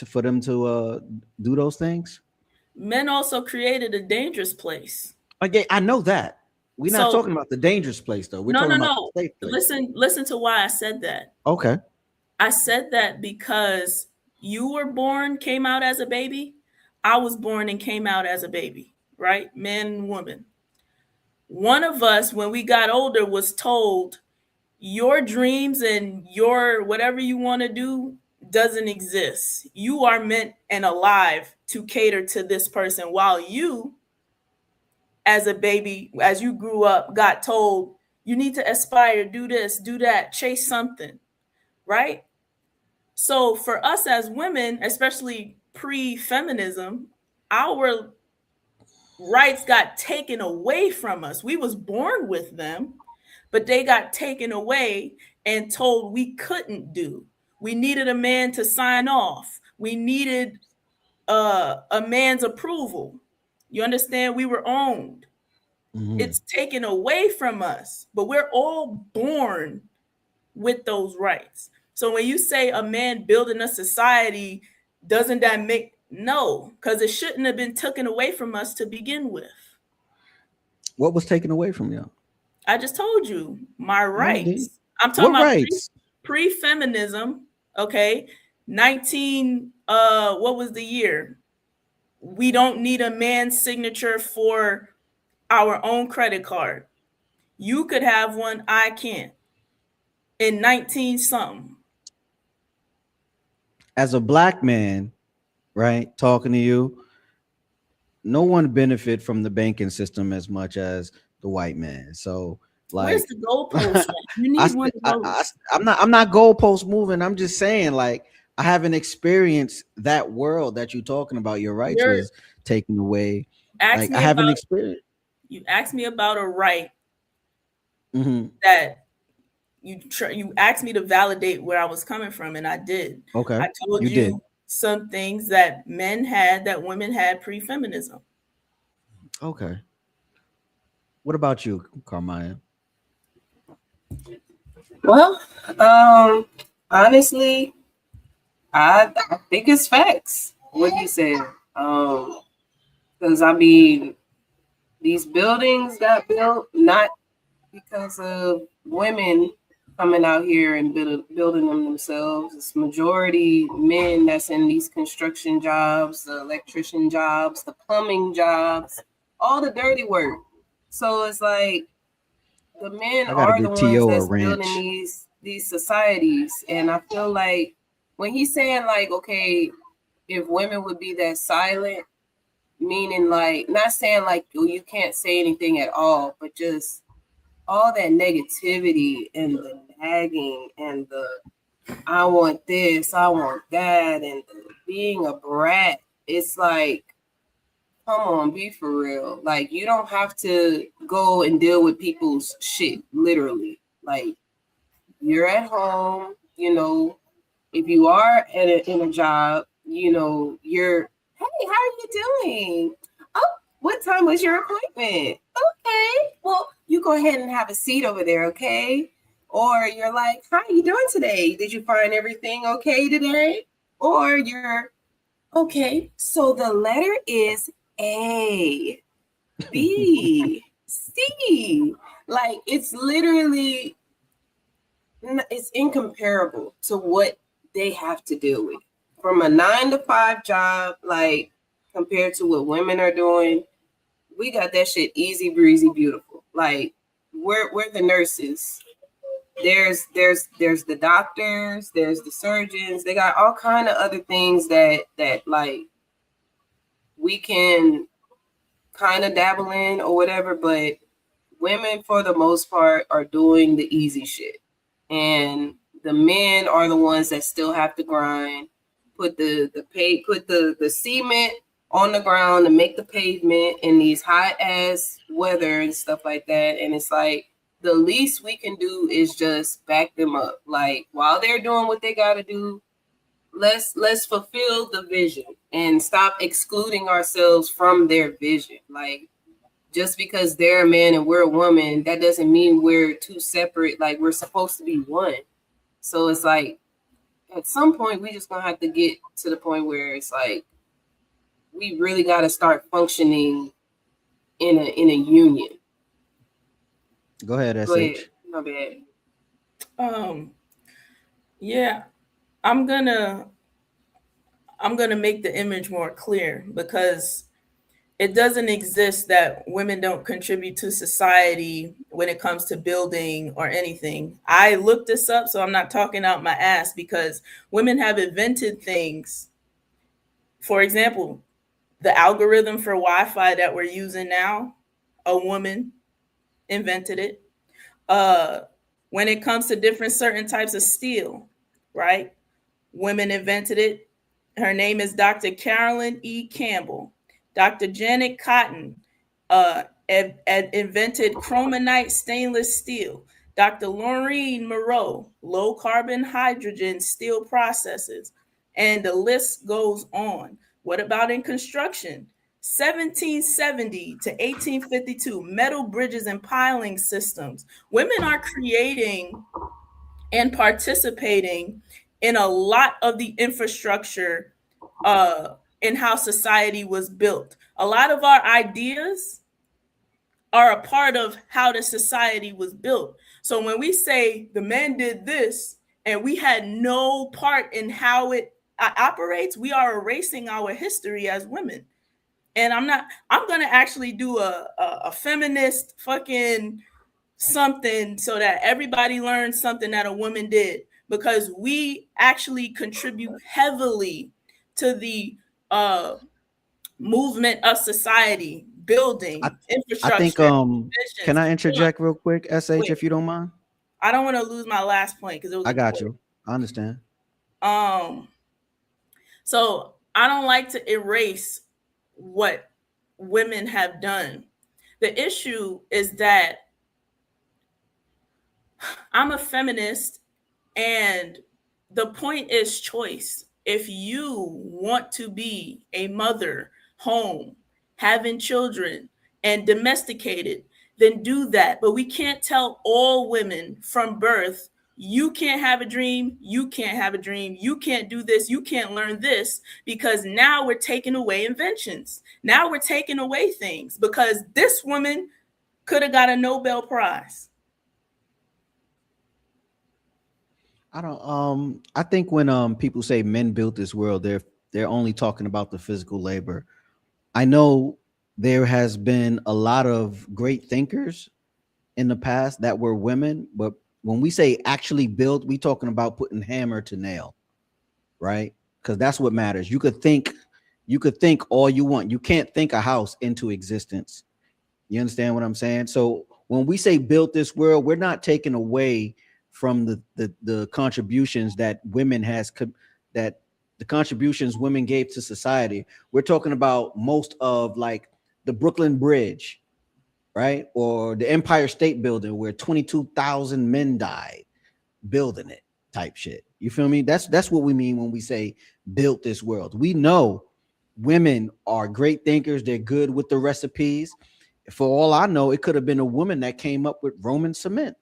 A: for them to do those things?
B: Men also created a dangerous place.
A: Okay, I know that. We're not talking about the dangerous place, though. We're talking about the safe place.
B: Listen to why I said that.
A: Okay.
B: I said that because you were born, came out as a baby. I was born and came out as a baby, right? Man and woman. One of us, when we got older, was told your dreams and your whatever you want to do doesn't exist. You are meant and alive to cater to this person, while you, as a baby, as you grew up, got told you need to aspire, do this, do that, chase something, right? So for us as women, especially pre-feminism, our rights got taken away from us. We was born with them, but they got taken away and told we couldn't do. We needed a man to sign off. We needed a man's approval. You understand? We were owned. It's taken away from us, but we're all born with those rights. So when you say a man building a society, doesn't that make no? Because it shouldn't have been taken away from us to begin with.
A: What was taken away from you?
B: I just told you my rights.
A: No,
B: I'm talking
A: what
B: about
A: rights?
B: Pre-feminism. Okay, 19. What was the year? We don't need a man's signature for our own credit card. You could have one, I can't. In 19 something.
A: As a black man, right, talking to you, no one benefit from the banking system as much as the white man. So, like,
B: where's the goalpost? You need one of those.
A: I'm not goalpost moving. I'm just saying, like, I haven't experienced that world that you're talking about. Your rights was taken away. Like, I haven't experienced.
B: You asked me about a right that you asked me to validate where I was coming from, and I did.
A: Okay,
B: I told you some things that men had that women had pre-feminism.
A: Okay. What about you, Carmine?
C: Well, honestly, I think it's facts what you said. Because I mean, these buildings got built not because of women coming out here and building them themselves. It's majority men that's in these construction jobs, the electrician jobs, the plumbing jobs, all the dirty work. So it's like the men are the ones that's building these societies. And I feel like when he's saying like, okay, if women would be that silent, meaning like not saying like, oh, you can't say anything at all, but just all that negativity and the nagging and the I want this, I want that, and being a brat. It's like Come on, be for real. Like, you don't have to go and deal with people's shit, literally. Like, you're at home, you know, if you are in a job, you know, you're, hey, how are you doing? Oh, what time was your appointment? Okay, well, you go ahead and have a seat over there, okay? Or you're like, how are you doing today? Did you find everything okay today? Or you're, okay, so the letter is A, B, C. Like, it's literally, it's incomparable to what they have to deal with from a 9 to 5 job. Like, compared to what women are doing, we got that shit easy breezy, beautiful. Like, we're the nurses. There's the doctors, there's the surgeons. They got all kind of other things that like we can kind of dabble in or whatever, but women for the most part are doing the easy shit. And the men are the ones that still have to grind, put the cement on the ground to make the pavement in these hot ass weather and stuff like that. And it's like, the least we can do is just back them up. Like, while they're doing what they got to do, let's fulfill the vision and stop excluding ourselves from their vision. Like, just because they're a man and we're a woman, that doesn't mean we're two separate. Like, we're supposed to be one. So it's like, at some point, we just gonna have to get to the point where it's like, we really got to start functioning in a union.
A: Go ahead, SH.
C: Go ahead. My bad.
B: Yeah, I'm gonna make the image more clear, because it doesn't exist that women don't contribute to society when it comes to building or anything. I looked this up, so I'm not talking out my ass, because women have invented things. For example, the algorithm for Wi-Fi that we're using now, a woman invented it. When it comes to different certain types of steel, right? Women invented it. Her name is Dr. Carolyn E. Campbell. Dr. Janet Cotton invented chromonite stainless steel. Dr. Laureen Moreau, low carbon hydrogen steel processes. And the list goes on. What about in construction? 1770 to 1852, metal bridges and piling systems. Women are creating and participating in a lot of the infrastructure in how society was built. A lot of our ideas are a part of how the society was built. So when we say the men did this and we had no part in how it operates, we are erasing our history as women. And I'm going to actually do a feminist fucking something so that everybody learns something that a woman did, because we actually contribute heavily to the movement of society, building infrastructure.
A: I think can I interject real quick, SH, if you don't mind?
B: I don't want to lose my last point because it was
A: I got you. I understand.
B: So I don't like to erase what women have done. The issue is that I'm a feminist, and the point is choice. If you want to be a mother, home, having children, and domesticated, then do that. But we can't tell all women from birth, you can't have a dream, you can't have a dream, you can't do this, you can't learn this, because now we're taking away inventions. Now we're taking away things, because this woman could have got a Nobel Prize.
A: I think when people say men built this world, they're only talking about the physical labor. I know there has been a lot of great thinkers in the past that were women, but when we say actually built, we talking about putting hammer to nail, right? Because that's what matters. You could think all you want. You can't think a house into existence. You understand what I'm saying? So when we say built this world, we're not taking away from the contributions that women has, that the contributions women gave to society, we're talking about most of like the Brooklyn Bridge, right? Or the Empire State Building, where 22,000 men died building it, type shit. You feel me? That's what we mean when we say built this world. We know women are great thinkers. They're good with the recipes. For all I know, it could have been a woman that came up with Roman cement,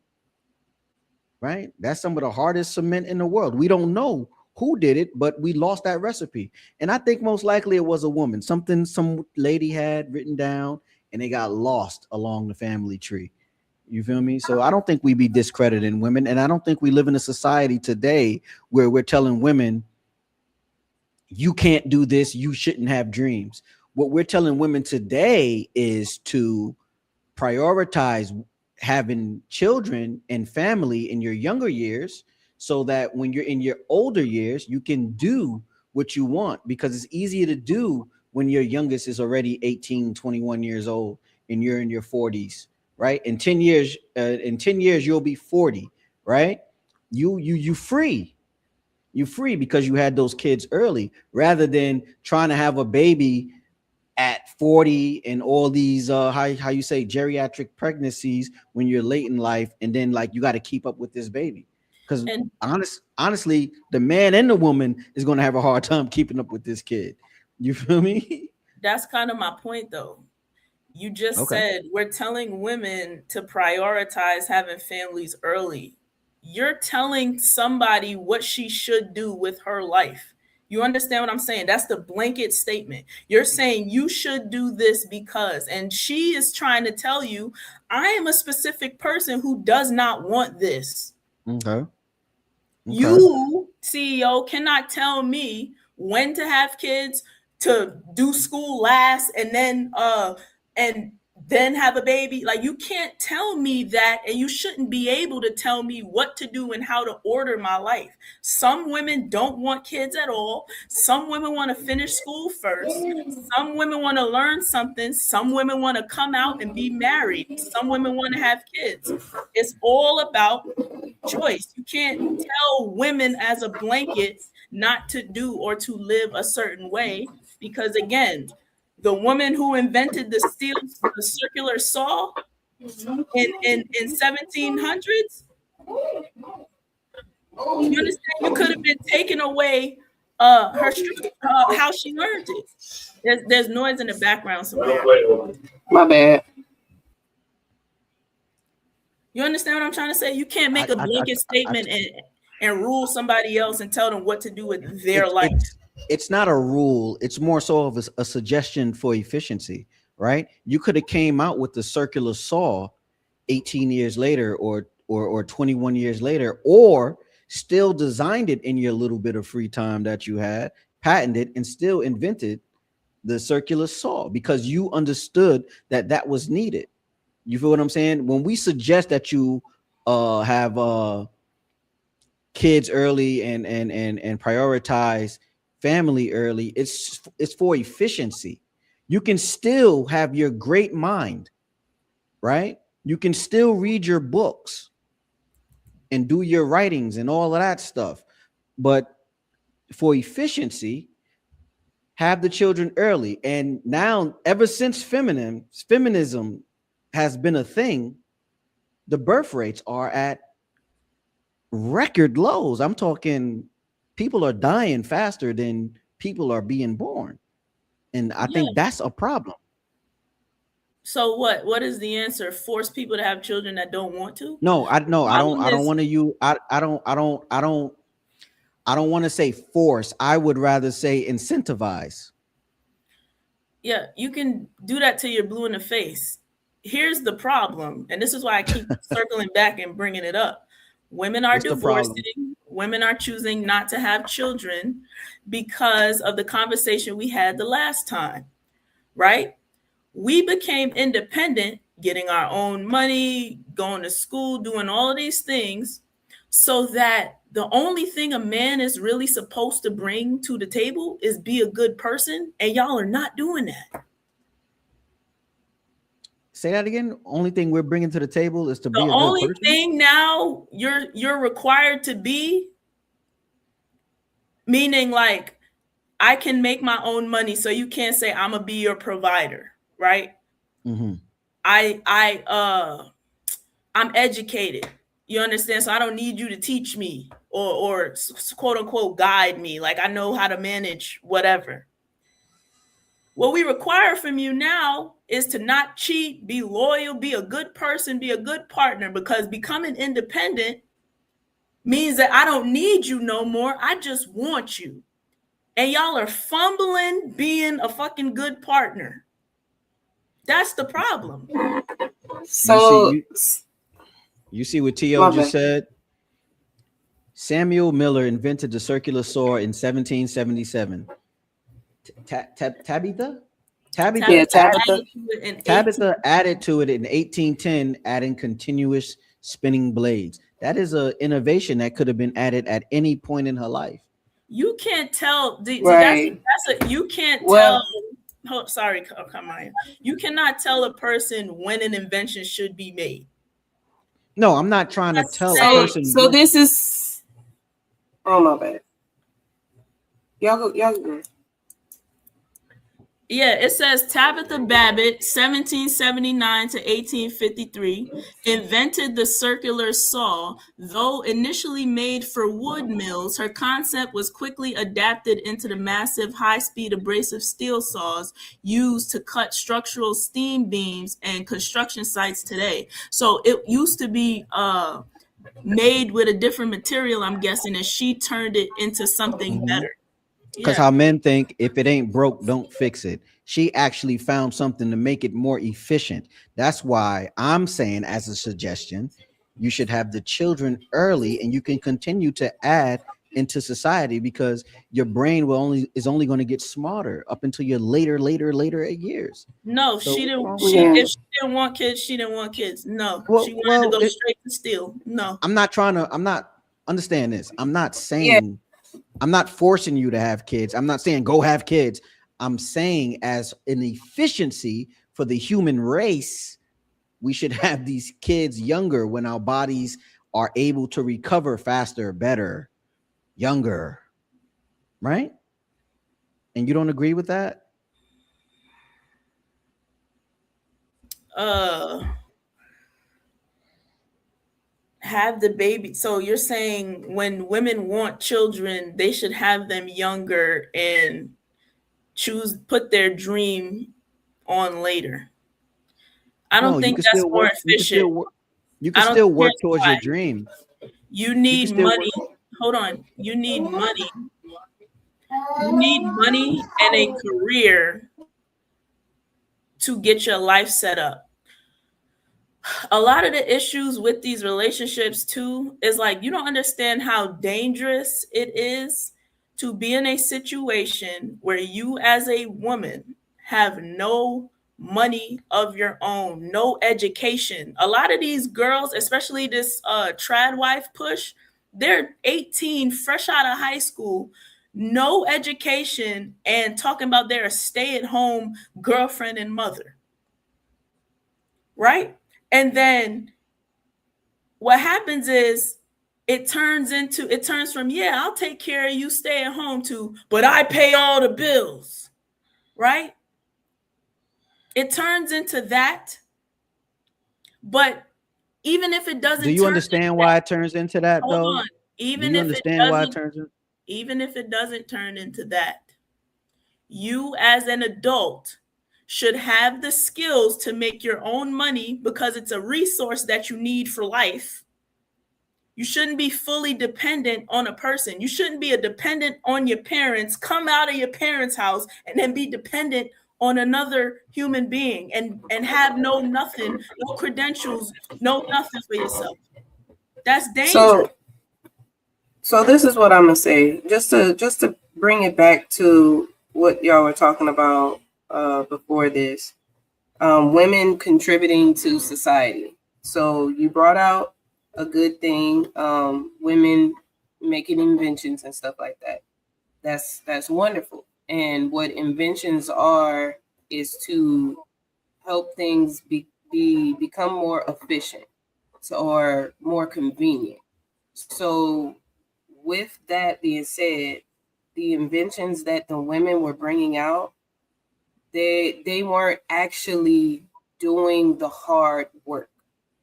A: right? That's some of the hardest cement in the world. We don't know who did it, but we lost that recipe. And I think most likely it was a woman, something some lady had written down and they got lost along the family tree. You feel me? So I don't think we be discrediting women. And I don't think we live in a society today where we're telling women, you can't do this, you shouldn't have dreams. What we're telling women today is to prioritize having children and family in your younger years, so that when you're in your older years, you can do what you want, because it's easier to do when your youngest is already 18, 21 years old and you're in your 40s, right? In 10 years, you'll be 40, right? You free. You free because you had those kids early, rather than trying to have a baby at 40 and all these how you say geriatric pregnancies when you're late in life, and then like you got to keep up with this baby. Because honestly, the man and the woman is going to have a hard time keeping up with this kid. You feel me?
B: That's kind of my point, though. You just said we're telling women to prioritize having families early. You're telling somebody what she should do with her life. You understand what I'm saying? That's the blanket statement. You're saying you should do this because, and she is trying to tell you, I am a specific person who does not want this.
A: Okay.
B: You, CEO, cannot tell me when to have kids, to do school last, and then have a baby. Like, you can't tell me that, and you shouldn't be able to tell me what to do and how to order my life. Some women don't want kids at all. Some women want to finish school first. Some women want to learn something. Some women want to come out and be married. Some women want to have kids. It's all about choice. You can't tell women as a blanket not to do or to live a certain way, because again, the woman who invented the circular saw in 1700s, you understand, you could have been taken away her how she learned it. There's noise in the background somewhere.
C: My bad.
B: You understand what I'm trying to say? You can't make a blanket statement and rule somebody else and tell them what to do with their life.
A: It's not a rule. It's more so of a suggestion for efficiency, right? You could have came out with the circular saw 18 years later or 21 years later, or still designed it in your little bit of free time that you had, patented, and still invented the circular saw because you understood that that was needed. You feel what I'm saying? When we suggest that you have kids early and prioritize family early, it's for efficiency. You can still have your great mind, right? You can still read your books and do your writings and all of that stuff, but for efficiency, have the children early. And now, ever since feminism has been a thing, the birth rates are at record lows. I'm talking people are dying faster than people are being born. And I think that's a problem.
B: So what is the answer? Force people to have children that don't want to?
A: No, I don't want to use I don't want to say force. I would rather say incentivize.
B: Yeah, you can do that till you're blue in the face. Here's the problem, and this is why I keep circling back and bringing it up. Women are divorcing. Women are choosing not to have children because of the conversation we had the last time, right? We became independent, getting our own money, going to school, doing all of these things, so that the only thing a man is really supposed to bring to the table is be a good person, and y'all are not doing that.
A: Say that again. Only thing we're bringing to the table is to be a good person.
B: The only thing now you're required to be, meaning like I can make my own money, so you can't say I'm gonna be your provider, right?
A: Mm-hmm.
B: I'm educated. You understand? So I don't need you to teach me or quote unquote guide me. Like I know how to manage whatever. What we require from you now is to not cheat, be loyal, be a good person, be a good partner, because becoming independent means that I don't need you no more. I just want you. And y'all are fumbling being a fucking good partner. That's the problem.
C: So
A: You see what T.O.
C: My
A: just
C: bad.
A: said? Samuel Miller invented the circular saw in 1777. Tabitha?
C: Yeah, Tabitha.
A: Tabitha added to it in 1810, adding continuous spinning blades. That is an innovation that could have been added at any point in her life.
B: You can't tell.
C: Right.
B: You can't
C: Well-
B: tell. Oh, sorry, come on. You cannot tell a person when an invention should be made.
A: No, I'm not trying to tell a person.
C: So this is. Oh my bad. Y'all go.
B: Yeah, it says Tabitha Babbitt, 1779 to 1853, invented the circular saw. Though initially made for wood mills, her concept was quickly adapted into the massive high-speed abrasive steel saws used to cut structural steam beams and construction sites today. So it used to be made with a different material, I'm guessing, and she turned it into something better.
A: Because how men think, if it ain't broke, don't fix it. She actually found something to make it more efficient. That's why I'm saying, as a suggestion, you should have the children early, and you can continue to add into society, because your brain is only going to get smarter up until your later years.
B: No,
A: So
B: she didn't.
C: Yeah.
B: If she didn't want kids, she didn't want kids. No, she wanted to go straight to steal. No,
A: I'm not understand this. I'm not saying, I'm not forcing you to have kids. I'm not saying go have kids. I'm saying, as an efficiency for the human race, we should have these kids younger, when our bodies are able to recover faster, better, younger. Right? And you don't agree with that?
B: Have the baby. So you're saying when women want children, they should have them younger and put their dream on later. I don't think that's more efficient.
A: You can still work towards your dream.
B: You need money. Hold on. You need money. You need money and a career to get your life set up. A lot of the issues with these relationships too is like, you don't understand how dangerous it is to be in a situation where you as a woman have no money of your own, no education. A lot of these girls, especially this trad wife push, they're 18, fresh out of high school, no education, and talking about they're a stay-at-home girlfriend and mother. Right? And then what happens is it turns from, yeah, I'll take care of you, stay at home, to, but I pay all the bills, right? It turns into that. But even if it doesn't,
A: do you understand why it turns into that, though?
B: Hold on. Even if it doesn't turn into that, you as an adult should have the skills to make your own money, because it's a resource that you need for life. You shouldn't be fully dependent on a person. You shouldn't be a dependent on your parents, come out of your parents' house, and then be dependent on another human being and have nothing, no credentials, no nothing for yourself. That's dangerous.
C: So this is what I'm gonna say. Just to bring it back to what y'all were talking about before this, women contributing to society. So you brought out a good thing, women making inventions and stuff like that. That's wonderful. And what inventions are is to help things become more efficient, or more convenient. So with that being said, the inventions that the women were bringing out, they weren't actually doing the hard work.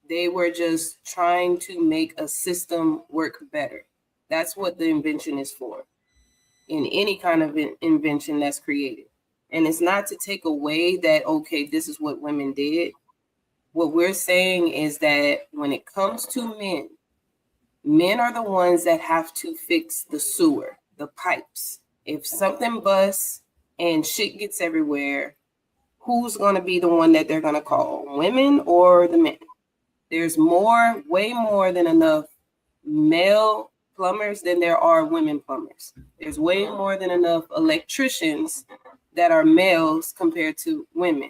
C: They were just trying to make a system work better. That's what the invention is for, in any kind of invention that's created. And it's not to take away that, okay, this is what women did. What we're saying is that when it comes to men, men are the ones that have to fix the sewer, the pipes. If something busts and shit gets everywhere, who's going to be the one that they're going to call? Women or the men? There's way more than enough male plumbers than there are women plumbers. There's way more than enough electricians that are males compared to women.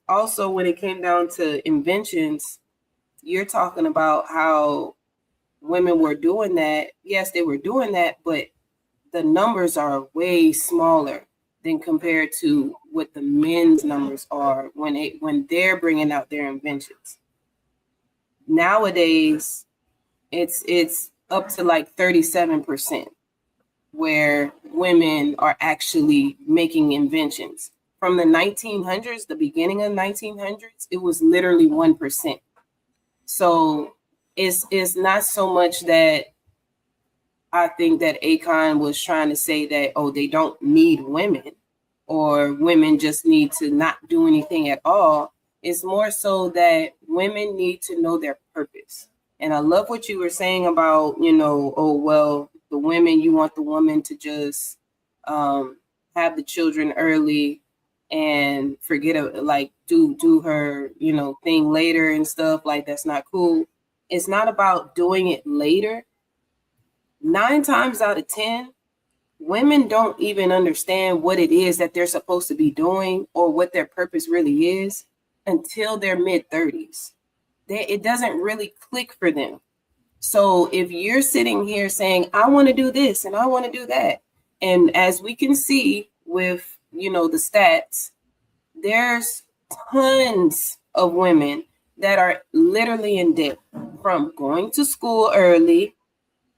C: Also, when it came down to inventions, you're talking about how women were doing that. Yes, they were doing that, but the numbers are way smaller than compared to what the men's numbers are when they're bringing out their inventions. Nowadays, it's up to like 37% where women are actually making inventions. From the 1900s, the beginning of 1900s, it was literally 1%. So it's not so much that I think that Akon was trying to say that, oh, they don't need women or women just need to not do anything at all. It's more so that women need to know their purpose. And I love what you were saying about, oh, well, the women, you want the woman to just have the children early and forget do her, thing later and stuff. Like, that's not cool. It's not about doing it later. 9 times out of 10, women don't even understand what it is that they're supposed to be doing or what their purpose really is until their mid-30s. It doesn't really click for them. So if you're sitting here saying, I want to do this and I want to do that, and as we can see with, the stats, there's tons of women that are literally in debt from going to school early,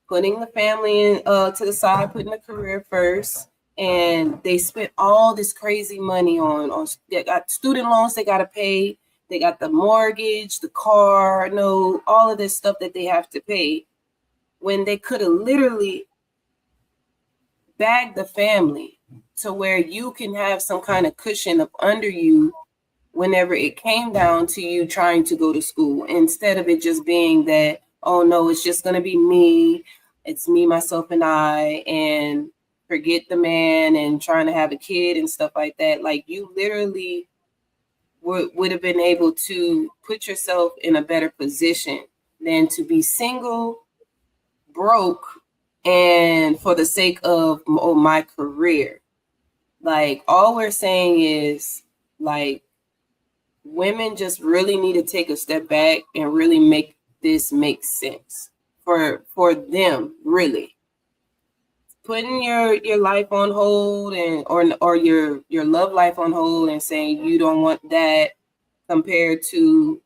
C: putting the family to the side, putting the career first, and they spent all this crazy money on they got student loans they got to pay, they got the mortgage, the car, all of this stuff that they have to pay, when they could have literally bagged the family to where you can have some kind of cushion up under you whenever it came down to you trying to go to school, instead of it just being that, oh no, it's just going to be me. It's me, myself, and I, and forget the man and trying to have a kid and stuff like that. Like, you literally would have been able to put yourself in a better position than to be single, broke, and for the sake of my career. Like, all we're saying is, like, women just really need to take a step back and really make this make sense for them, really. Putting your life on hold or your love life on hold and saying you don't want that compared to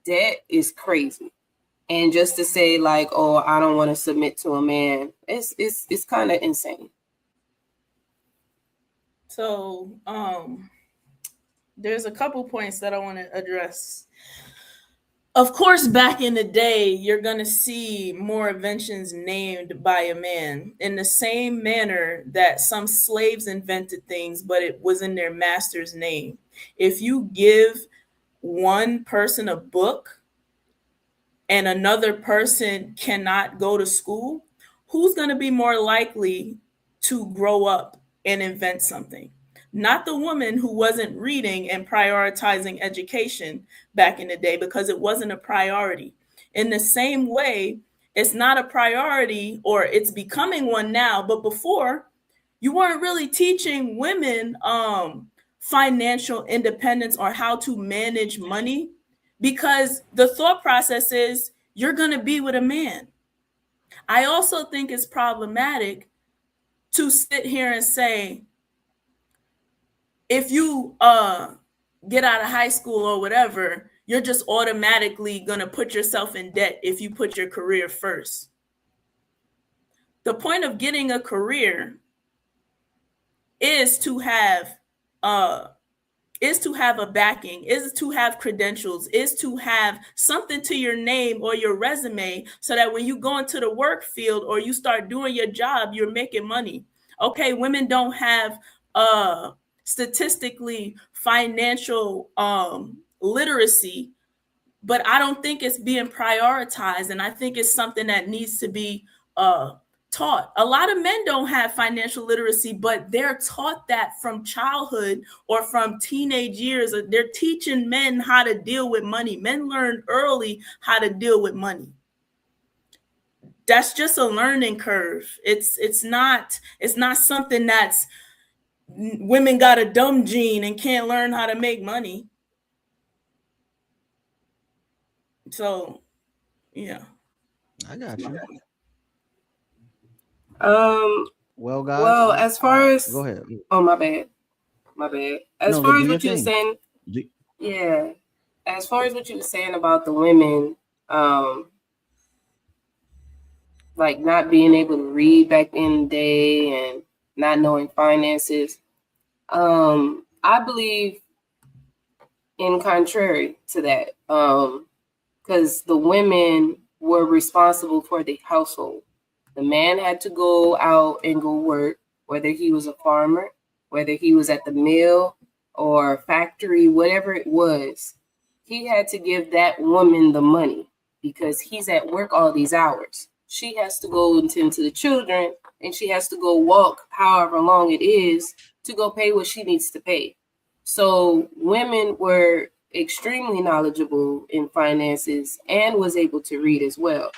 C: debt is crazy. And just to say like, oh, I don't want to submit to a man, it's kind of insane.
B: So there's a couple points that I want to address. Of course, back in the day, you're going to see more inventions named by a man in the same manner that some slaves invented things, but it was in their master's name. If you give one person a book and another person cannot go to school, who's going to be more likely to grow up and invent something? Not the woman who wasn't reading and prioritizing education back in the day because it wasn't a priority. In the same way, it's not a priority, or it's becoming one now, but before, you weren't really teaching women financial independence or how to manage money, because the thought process is you're going to be with a man. I also think it's problematic to sit here and say, if you get out of high school or whatever, you're just automatically going to put yourself in debt if you put your career first. The point of getting a career is to have a backing, is to have credentials, is to have something to your name or your resume, so that when you go into the work field or you start doing your job, you're making money. Okay, women don't have statistically financial literacy, but I don't think it's being prioritized, and I think it's something that needs to be taught. A lot of men don't have financial literacy, but they're taught that from childhood or from teenage years. They're teaching men how to deal with money. Men learn early how to deal with money. That's just a learning curve. It's not something that's women got a dumb gene and can't learn how to make money. So, yeah.
A: I got you. Well, guys.
C: Well, as far as
A: go ahead.
C: Oh, my bad. As far as what you were saying, yeah. As far as what you were saying about the women, like not being able to read back in the day and not knowing finances, I believe in contrary to that, because the women were responsible for the household. The man had to go out and go work, whether he was a farmer, whether he was at the mill or factory, whatever it was. He had to give that woman the money because he's at work all these hours. She has to go and tend to the children, and she has to go walk however long it is to go pay what she needs to pay. So women were extremely knowledgeable in finances and was able to read as well.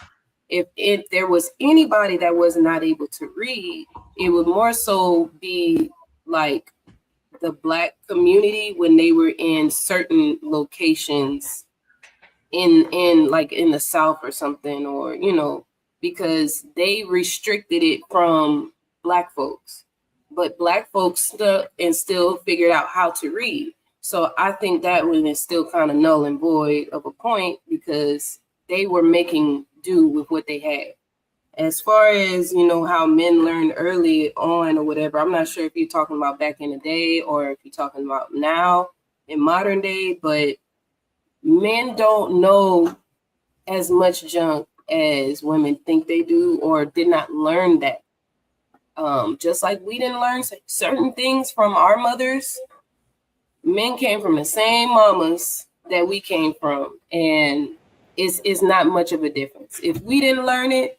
C: If there was anybody that was not able to read, it would more so be like the Black community when they were in certain locations in like in the South or something, or, you know, because they restricted it from Black folks. But Black folks stuck and still figured out how to read. So I think that one is still kind of null and void of a point because they were making do with what they had. As far as, you know, how men learn early on or whatever, I'm not sure if you're talking about back in the day or if you're talking about now in modern day, but men don't know as much junk as women think they do or did not learn that. Just like we didn't learn certain things from our mothers, men came from the same mamas that we came from, and it's not much of a difference. If we didn't learn it,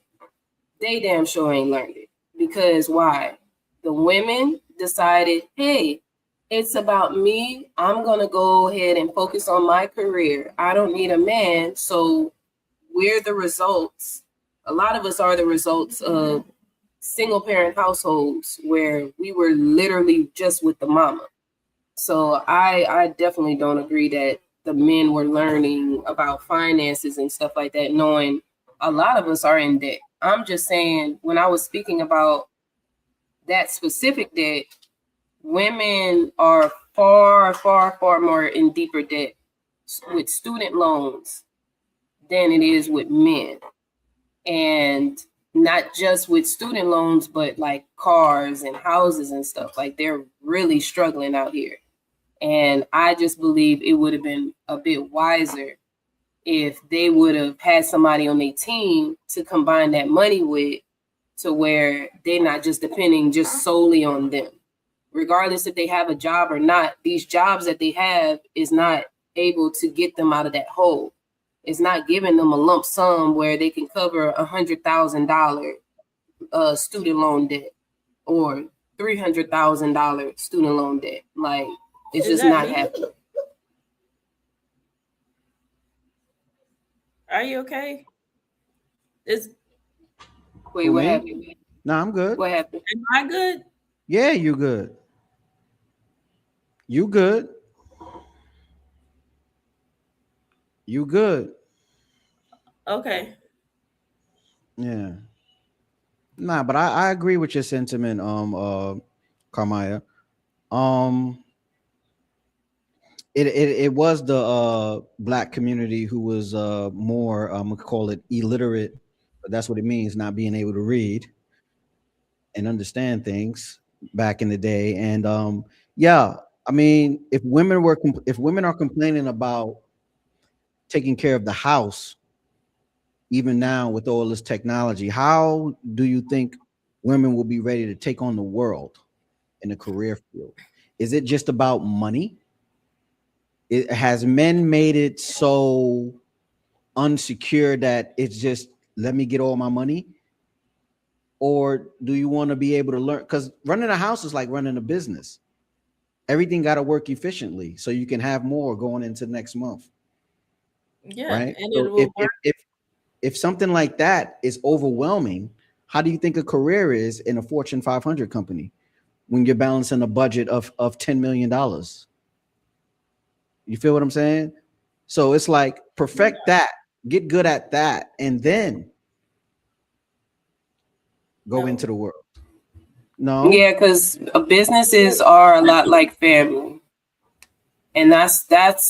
C: they damn sure ain't learned it. Because why? The women decided, hey, it's about me. I'm going to go ahead and focus on my career. I don't need a man. So we're the results. A lot of us are the results of single parent households where we were literally just with the mama. So I definitely don't agree that the men were learning about finances and stuff like that, knowing a lot of us are in debt. I'm just saying, when I was speaking about that specific debt, women are far, far, far more in deeper debt with student loans than it is with men. And not just with student loans, but like cars and houses and stuff. Like, they're really struggling out here. And I just believe it would have been a bit wiser if they would have had somebody on their team to combine that money with, to where they're not just depending just solely on them. Regardless if they have a job or not, these jobs that they have is not able to get them out of that hole. It's not giving them a lump sum where they can cover $100,000 student loan debt or $300,000 student loan debt. Like, it's just not happening.
B: Are you okay?
C: Wait, what happened?
A: No, I'm good.
C: What happened?
B: Am I good?
A: Yeah, you good. You good. You good.
B: Okay.
A: Yeah. Nah, but I agree with your sentiment, Carmaya. It was the Black community who was more we call it illiterate, but that's what it means, not being able to read. and understand things back in the day. And yeah, I mean, if women are complaining about taking care of the house, even now with all this technology, how do you think women will be ready to take on the world in the career field? Is it just about money? It has men made it so unsecure that it's just let me get all my money? Or do you want to be able to learn? Because running a house is like running a business. Everything got to work efficiently so you can have more going into next month.
B: Yeah,
A: Right.
B: and
A: So
B: it will work.
A: if something like that is overwhelming, how do you think a career is in a Fortune 500 company when you're balancing a budget of $10 million? You feel what I'm saying? So it's like perfect that, get good at that, and then go
B: No.
A: into the world. No.
C: Yeah, because businesses are a lot like family. And that's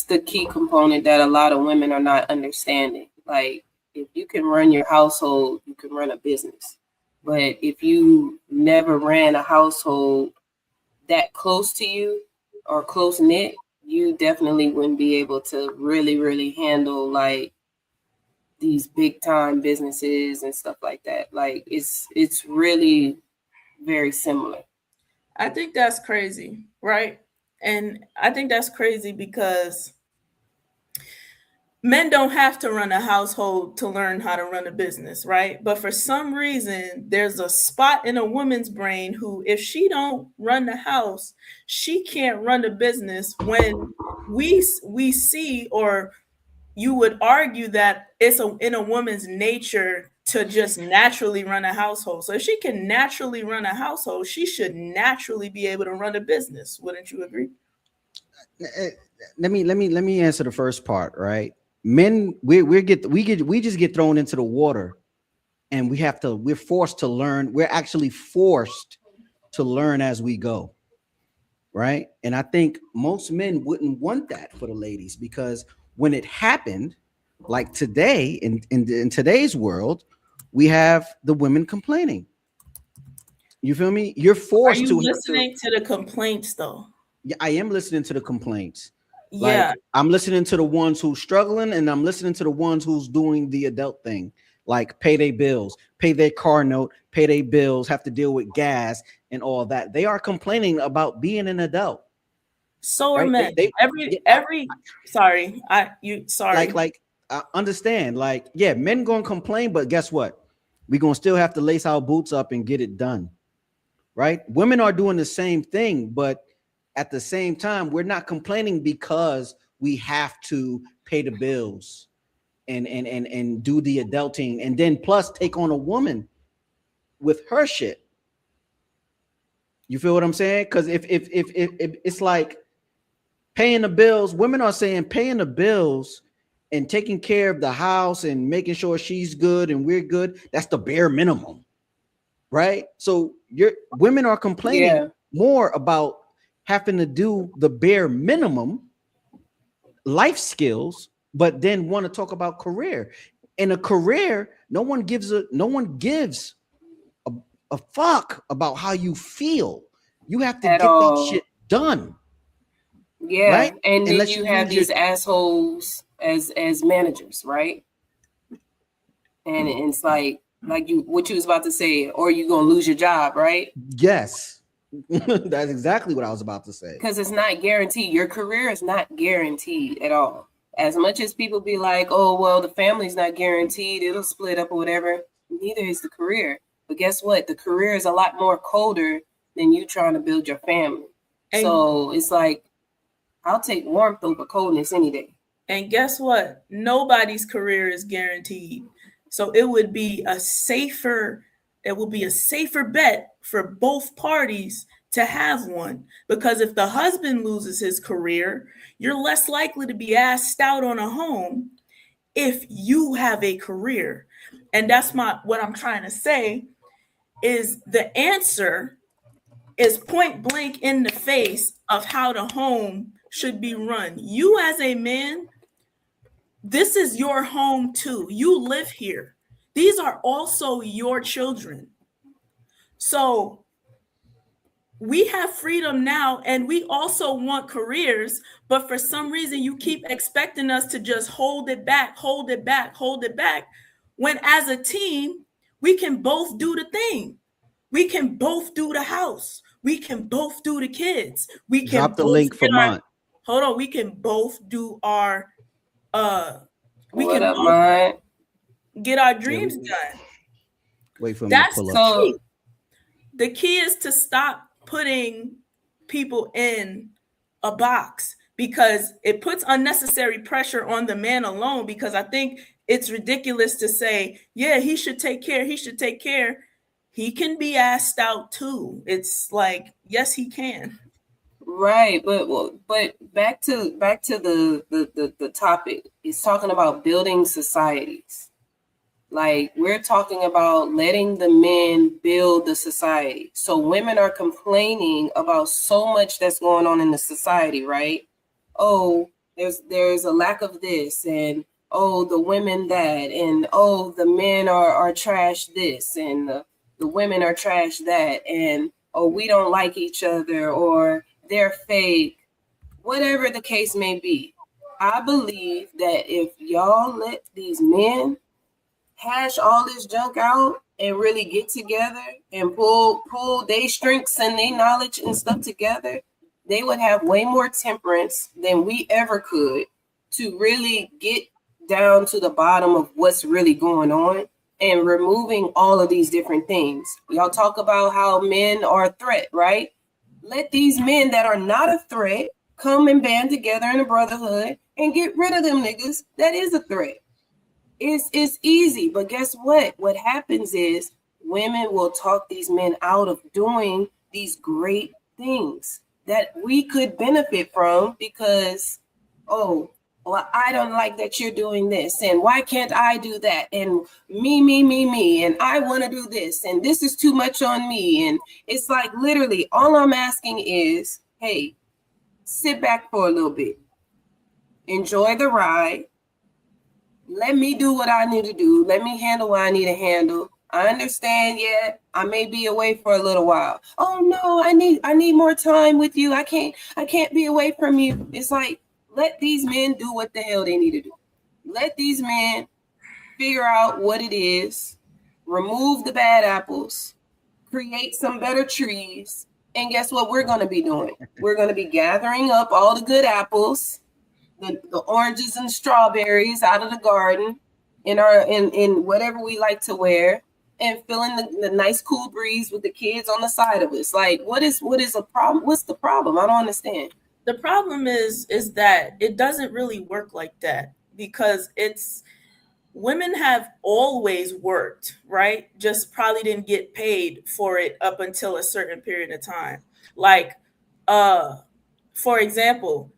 C: the key component that a lot of women are not understanding. Like, if you can run your household, you can run a business. But if you never ran a household that close to you or close knit, you definitely wouldn't be able to really, really handle like these big time businesses and stuff like that. Like, it's really very similar.
B: I think that's crazy, right? And I think that's crazy because men don't have to run a household to learn how to run a business, right? But for some reason, there's a spot in a woman's brain who, if she don't run the house, she can't run the business. When we see, or you would argue that it's in a woman's nature to just naturally run a household. So if she can naturally run a household, she should naturally be able to run a business. Wouldn't you agree?
A: Let me answer the first part, right? Men, we just get thrown into the water, and we're forced to learn. We're actually forced to learn as we go, right? And I think most men wouldn't want that for the ladies, because when it happened, like today in today's world, we have the women complaining. You feel me? You're
B: Are
A: forced
B: you
A: to
B: listening to the complaints though?
A: Yeah, I am listening to the complaints.
B: Yeah.
A: Like, I'm listening to the ones who's struggling, and I'm listening to the ones who's doing the adult thing, like pay their bills, pay their car note, pay their bills, have to deal with gas and all that. They are complaining about being an adult.
B: So are
A: Right?
B: men. Sorry.
A: Like I understand. Like, yeah, men gonna complain, but guess what? We're gonna still have to lace our boots up and get it done. Right? Women are doing the same thing, but at the same time, we're not complaining because we have to pay the bills and do the adulting, and then plus take on a woman with her shit. You feel what I'm saying? Because if it's like paying the bills, women are saying paying the bills and taking care of the house and making sure she's good and we're good, that's the bare minimum, right? So women are complaining more about having to do the bare minimum life skills, but then want to talk about career. In a career, no one gives a fuck about how you feel. You have to
C: At
A: get that
C: all.
A: shit done.
C: Yeah,
A: right?
C: and then
A: Unless
C: you
A: you
C: have
A: use your-
C: these assholes as managers, right? And it's like you what you was about to say, or you gonna lose your job, right?
A: Yes. That's exactly what I was about to say.
C: Because it's not guaranteed. Your career is not guaranteed at all. As much as people be like, oh, well, the family's not guaranteed, it'll split up or whatever, neither is the career. But guess what? The career is a lot more colder than you trying to build your family. So it's like, I'll take warmth over coldness any day.
B: And guess what? Nobody's career is guaranteed. So it would be a safer bet for both parties to have one. Because if the husband loses his career, you're less likely to be asked out on a home if you have a career. And that's what I'm trying to say is the answer is point blank in the face of how the home should be run. You as a man, this is your home too. You live here. These are also your children. So we have freedom now, and we also want careers, but for some reason you keep expecting us to just hold it back, when as a team, we can both do the thing. We can both do the house. We can both do the kids. We can
A: Drop the
B: both
A: link for Mont.
B: hold on. We can both do our we
C: What
B: can
C: up,
B: both
C: Mont?
B: get our dreams done.
A: Wait for me
B: That's
A: to pull
B: the
A: up.
B: key. The key is to stop putting people in a box, because it puts unnecessary pressure on the man alone, because I think it's ridiculous to say, yeah, he should take care. He can be asked out too. It's like, yes, he can.
C: Right, but back to the topic. It's talking about building societies. Like, we're talking about letting the men build the society. So women are complaining about so much that's going on in the society, right? Oh, there's a lack of this, and oh, the women that, and oh, the men are trash this, and the women are trash that, and oh, we don't like each other, or they're fake, whatever the case may be. I believe that if y'all let these men hash all this junk out and really get together and pull their strengths and their knowledge and stuff together, they would have way more temperance than we ever could to really get down to the bottom of what's really going on and removing all of these different things. Y'all talk about how men are a threat, right? Let these men that are not a threat come and band together in a brotherhood and get rid of them niggas that is a threat. It's easy, but guess what? What happens is women will talk these men out of doing these great things that we could benefit from, because, oh, well, I don't like that you're doing this, and why can't I do that? And me, and I want to do this, and this is too much on me. And it's like, literally, all I'm asking is, hey, sit back for a little bit, enjoy the ride. Let me do what I need to do. Let me handle what I need to handle. I understand, yeah, I may be away for a little while. Oh no, I need more time with you. I can't be away from you. It's like, let these men do what the hell they need to do. Let these men figure out what it is, remove the bad apples, create some better trees, and guess what we're going to be doing? We're going to be gathering up all the good apples, the oranges and strawberries out of the garden in whatever we like to wear, and feeling the nice cool breeze with the kids on the side of us. Like, what is a problem? What's the problem? I don't understand.
B: The problem is that it doesn't really work like that, because women have always worked, right? Just probably didn't get paid for it up until a certain period of time. Like, for example,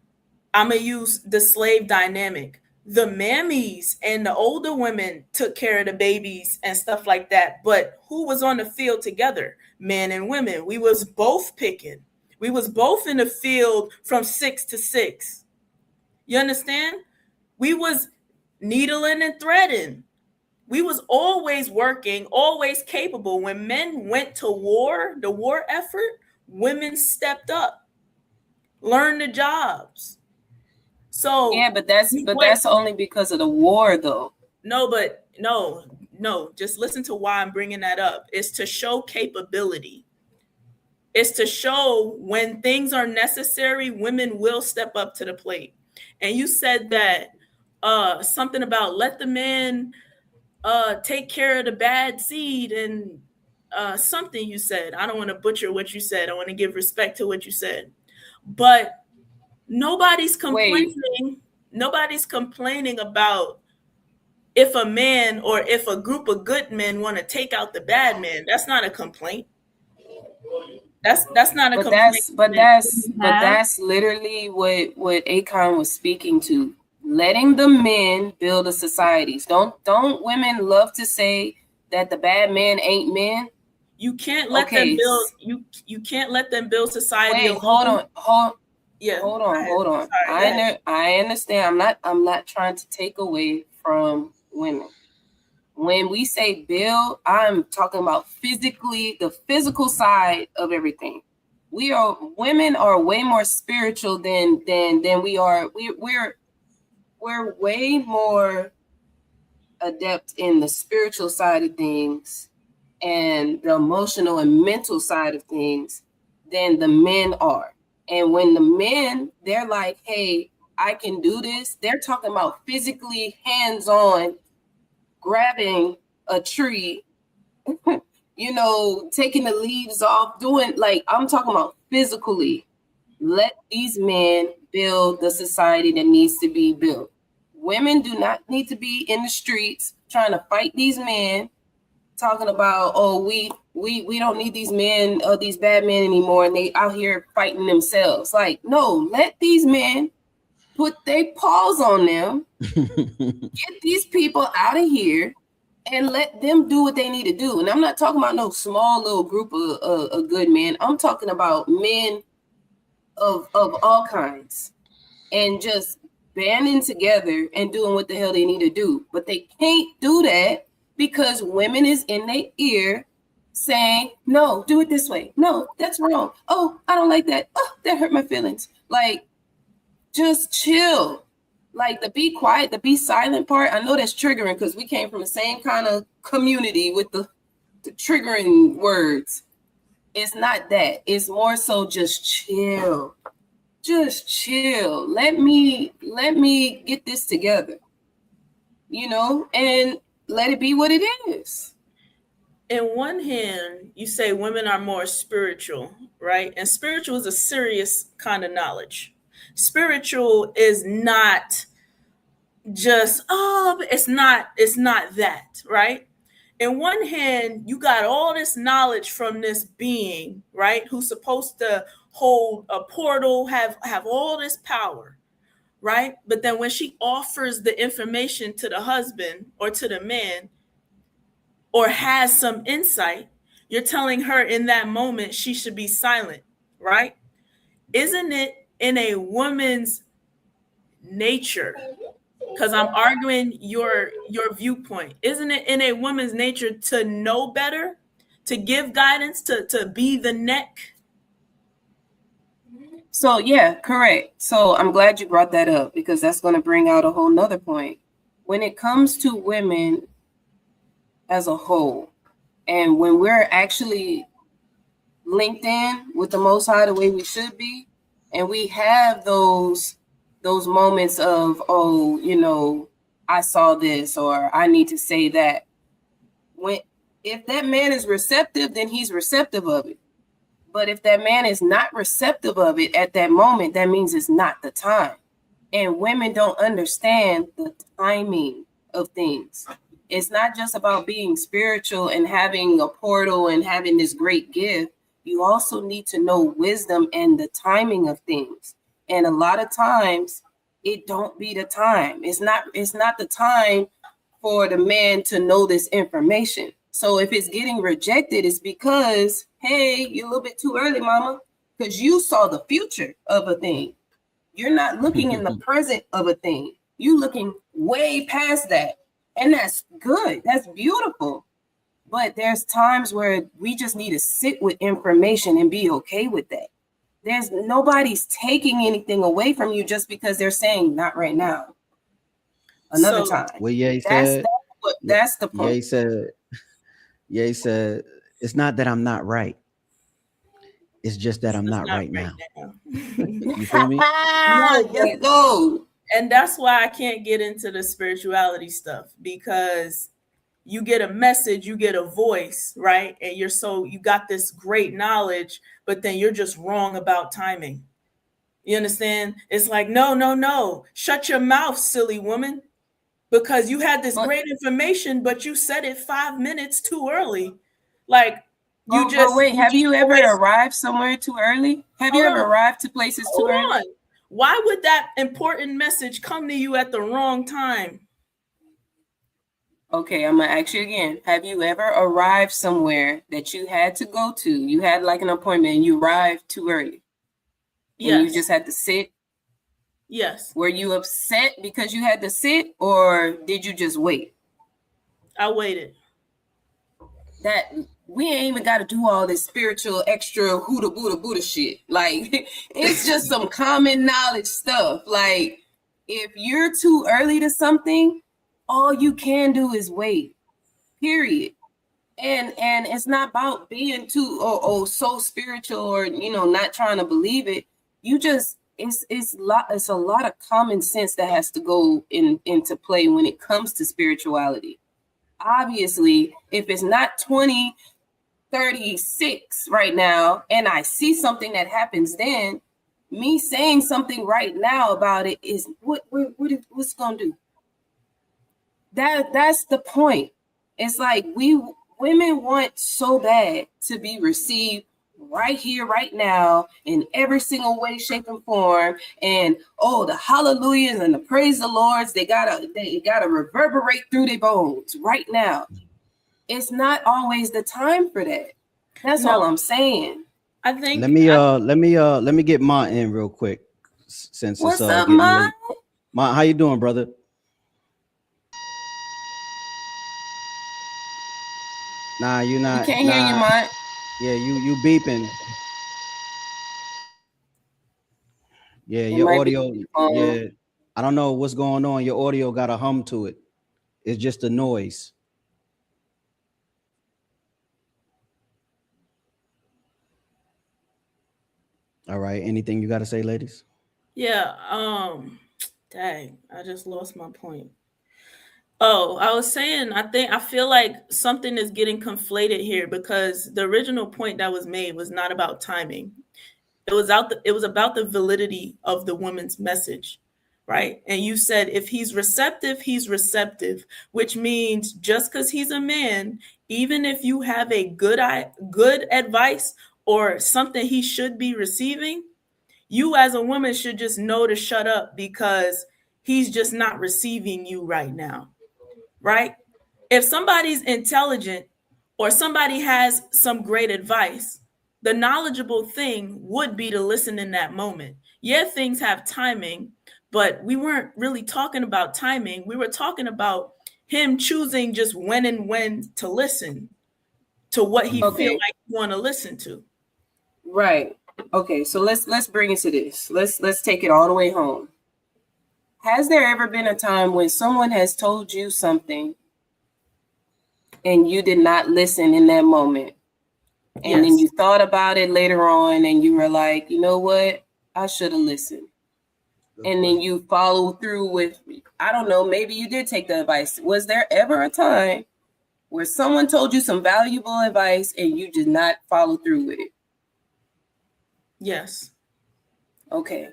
B: I'm going to use the slave dynamic. The mammies and the older women took care of the babies and stuff like that. But who was on the field together? Men and women. We was both picking. We was both in the field from 6 to 6. You understand? We was needling and threading. We was always working, always capable. When men went to war, the war effort, women stepped up, learned the jobs. So
C: yeah, but that's only because of the war, though.
B: No, but no. Just listen to why I'm bringing that up. It's to show capability. It's to show when things are necessary, women will step up to the plate. And you said that something about let the men take care of the bad seed, and something you said. I don't want to butcher what you said. I want to give respect to what you said. But nobody's complaining.
C: Wait.
B: Nobody's complaining about if a man or if a group of good men want to take out the bad men. That's not a complaint. That's not a complaint.
C: But that's literally what Akon was speaking to. Letting the men build the societies. Don't women love to say that the bad men ain't men?
B: You can't let them build. You can't let them build society.
C: Wait, hold on.
B: Yeah.
C: Hold on. Sorry, I understand. I'm not trying to take away from women. When we say build, I'm talking about physically, the physical side of everything. Women are way more spiritual than we are. We're way more adept in the spiritual side of things and the emotional and mental side of things than the men are. And when the men, they're like, hey, I can do this. They're talking about physically hands-on grabbing a tree, you know, taking the leaves off, doing, like, I'm talking about physically. Let these men build the society that needs to be built. Women do not need to be in the streets trying to fight these men, talking about, oh, we don't need these men, these bad men anymore, and they out here fighting themselves. Like, no, let these men put their paws on them, get these people out of here, and let them do what they need to do. And I'm not talking about no small little group of good men. I'm talking about men of all kinds, and just banding together and doing what the hell they need to do. But they can't do that because women is in their ear saying, no, do it this way. No, that's wrong. Oh, I don't like that. Oh, that hurt my feelings. Like, just chill. Like, the be quiet, the be silent part, I know that's triggering because we came from the same kind of community with the triggering words. It's not that. It's more so just chill. Just chill. Let me get this together, you know, and let it be what it is.
B: In one hand, you say women are more spiritual, right? And spiritual is a serious kind of knowledge. Spiritual is not just, it's not that, right? In one hand, you got all this knowledge from this being, right? Who's supposed to hold a portal, have all this power, right? But then when she offers the information to the husband or to the man, or has some insight, you're telling her in that moment she should be silent, right? Isn't it in a woman's nature? Because I'm arguing your viewpoint. Isn't it in a woman's nature to know better, to give guidance, to be the neck?
C: So, yeah, correct. So I'm glad you brought that up because that's going to bring out a whole nother point. When it comes to women as a whole, and when we're actually linked in with the Most High the way we should be, and we have those moments of, oh, you know, I saw this or I need to say that. If that man is receptive, then he's receptive of it. But if that man is not receptive of it at that moment, that means it's not the time. And women don't understand the timing of things. It's not just about being spiritual and having a portal and having this great gift. You also need to know wisdom and the timing of things. And a lot of times it don't be the time. It's not the time for the man to know this information. So if it's getting rejected, it's because, hey, you're a little bit too early, mama, because you saw the future of a thing. You're not looking in the present of a thing. You're looking way past that. And that's good. That's beautiful. But there's times where we just need to sit with information and be okay with that. There's nobody's taking anything away from you just because they're saying not right now. Another time.
A: Well, yeah, he said.
C: That's the point.
A: He said, it's not that I'm not right. It's just that I'm not right now. You feel me?
C: No.
B: And that's why I can't get into the spirituality stuff, because you get a message, you get a voice, right? And you got this great knowledge, but then you're just wrong about timing. You understand? It's like, no. Shut your mouth, silly woman. Because you had this great information, but you said it 5 minutes too early. Like,
C: wait, have you ever arrived somewhere too early? Have you ever arrived to places too early?
B: Why would that important message come to you at the wrong time?
C: Okay, I'm going to ask you again. Have you ever arrived somewhere that you had to go to? You had like an appointment and you arrived too early?
B: Yes.
C: And you just had to sit?
B: Yes.
C: Were you upset because you had to sit, or did you just wait?
B: I waited.
C: That we ain't even got to do all this spiritual extra Huda Buddha shit. Like, it's just some common knowledge stuff. Like, if you're too early to something, all you can do is wait. Period. And it's not about being too so spiritual or not trying to believe it. You just it's a lot of common sense that has to go into play when it comes to spirituality. Obviously, if it's not 2036 right now, and I see something that happens then, me saying something right now about it is what's gonna do. That's the point. It's like women want so bad to be received right here, right now, in every single way, shape, and form. And the hallelujahs and the praise the Lords, they gotta reverberate through their bones right now. It's not always the time for that. That's all I'm saying.
B: I think
A: let me get Ma in real quick. Since
C: what's
A: it's
C: up, Ma?
A: Ma, how you doing, brother? Nah, you're not.
C: You can't hear you, Ma.
A: Yeah, you beeping. Yeah, your audio. Yeah, I don't know what's going on. Your audio got a hum to it. It's just a noise. All right. Anything you got to say, ladies?
B: Yeah. Dang, I just lost my point. Oh, I was saying, I feel like something is getting conflated here, because the original point that was made was not about timing. It was about the validity of the woman's message, right? And you said if he's receptive, which means just because he's a man, even if you have a good advice or something he should be receiving, you as a woman should just know to shut up because he's just not receiving you right now. Right? If somebody's intelligent or somebody has some great advice, the knowledgeable thing would be to listen in that moment. Yeah, things have timing, but we weren't really talking about timing. We were talking about him choosing just when and when to listen to what he feel like you want to listen to.
C: Right. Okay, so let's bring it to this. Let's take it all the way home. Has there ever been a time when someone has told you something and you did not listen in that moment? And then you thought about it later on and you were like, you know what? I should have listened. And then you follow through with, I don't know, maybe you did take the advice. Was there ever a time where someone told you some valuable advice and you did not follow through with it?
B: Yes.
C: Okay.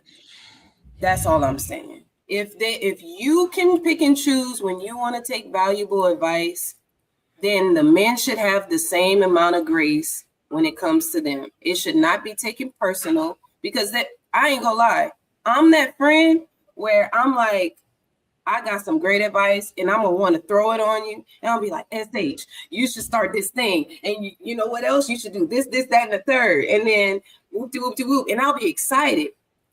C: That's all I'm saying. If you can pick and choose when you want to take valuable advice, then the men should have the same amount of grace when it comes to them. It should not be taken personal, because I ain't gonna lie. I'm that friend where I'm like, I got some great advice and I'm gonna want to throw it on you. And I'll be like, SH, you should start this thing. And you know what else? You should do this, that, and the third. And then whoop-de-whoop-de-whoop. And I'll be excited.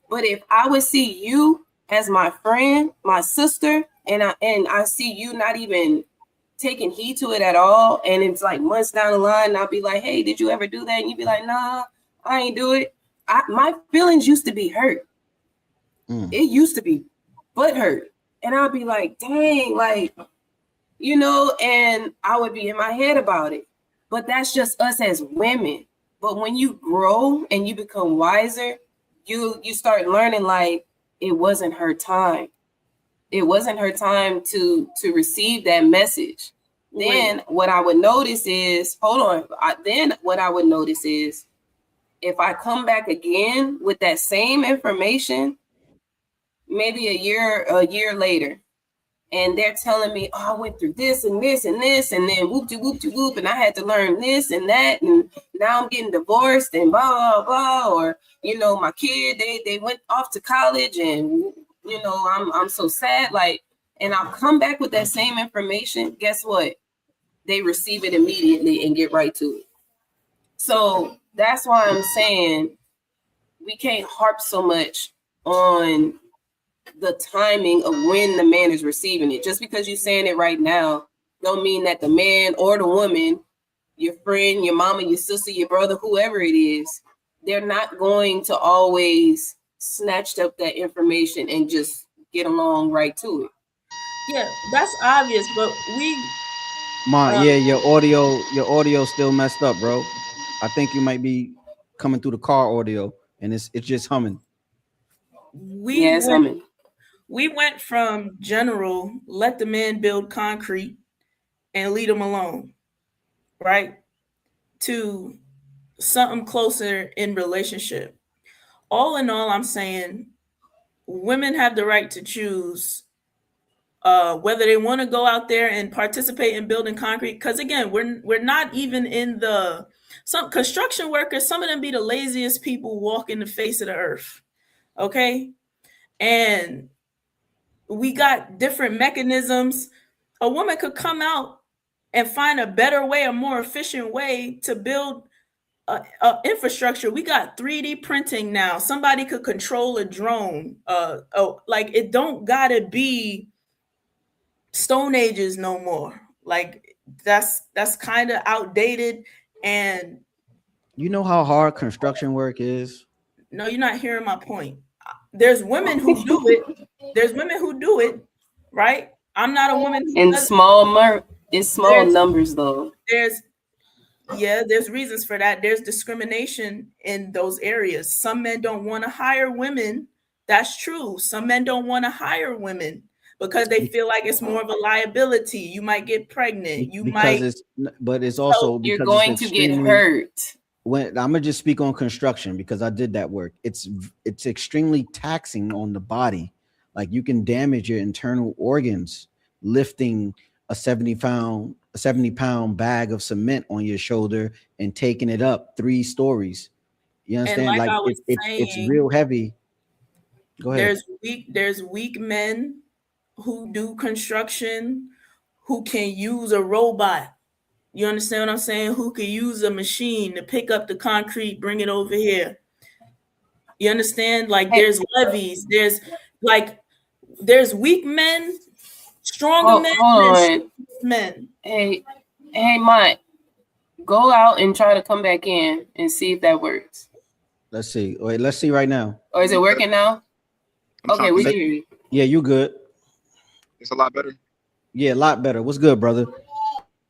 C: But if I would see you as my friend, my sister, and I see you not even taking heed to it at all, and it's like months down the line, and I'll be like, hey, did you ever do that? And you'd be like, nah, I ain't do it. My feelings used to be hurt. It used to be butt hurt. And I'll be like, dang, like, and I would be in my head about it. But that's just us as women. But when you grow and you become wiser, you start learning, like, it wasn't her time. It wasn't her time to receive that message. Then what I would notice is, if I come back again with that same information, maybe a year later, and they're telling me, oh, I went through this and this and this, and then whoop-de-whoop-de-whoop, and I had to learn this and that, and now I'm getting divorced and blah, blah, blah, or, my kid, they went off to college and, I'm so sad, like, and I'll come back with that same information. Guess what? They receive it immediately and get right to it. So that's why I'm saying we can't harp so much on the timing of when the man is receiving it. Just because you're saying it right now don't mean that the man or the woman, your friend, your mama, your sister, your brother, whoever it is, they're not going to always snatch up that information and just get along right to it.
B: Yeah, that's obvious, but we
A: Yeah, your audio still messed up, bro. I think you might be coming through the car audio, and it's just humming.
B: we went from general, let the man build concrete and leave them alone, right, to something closer in relationship. All in all, I'm saying women have the right to choose whether they want to go out there and participate in building concrete. Because again, we're not even in some construction workers. Some of them be the laziest people walking the face of the earth. Okay, and we got different mechanisms. A woman could come out and find a better way, a more efficient way to build infrastructure. We got 3D printing now. Somebody could control a drone. Like it don't gotta be Stone Ages no more. Like that's kind of outdated. And
A: you know how hard construction work is?
B: No, you're not hearing my point. There's women who do it. There's women who do it, right? I'm not a woman who
C: in small numbers though.
B: There's reasons for that. There's discrimination in those areas. Some men don't want to hire women. That's true. Some men don't want to hire women because they feel like it's more of a liability. You might get pregnant.
A: But it's also because
C: you're going to get hurt.
A: When I'm gonna just speak on construction because I did that work. It's extremely taxing on the body. Like you can damage your internal organs lifting a 70-pound bag of cement on your shoulder and taking it up 3 stories. You understand?
B: Like
A: it's real heavy. Go ahead.
B: There's weak men who do construction who can use a robot. You understand what I'm saying? Who could use a machine to pick up the concrete, bring it over here. You understand? Like there's levees. There's weak men, stronger men.
C: Hey, Mike, go out and try to come back in and see if that works.
A: Let's see. Wait, let's see right now.
C: Or is it working now? Okay, we hear you.
A: Yeah, you good.
J: It's a lot better.
A: Yeah, a lot better. What's good, brother?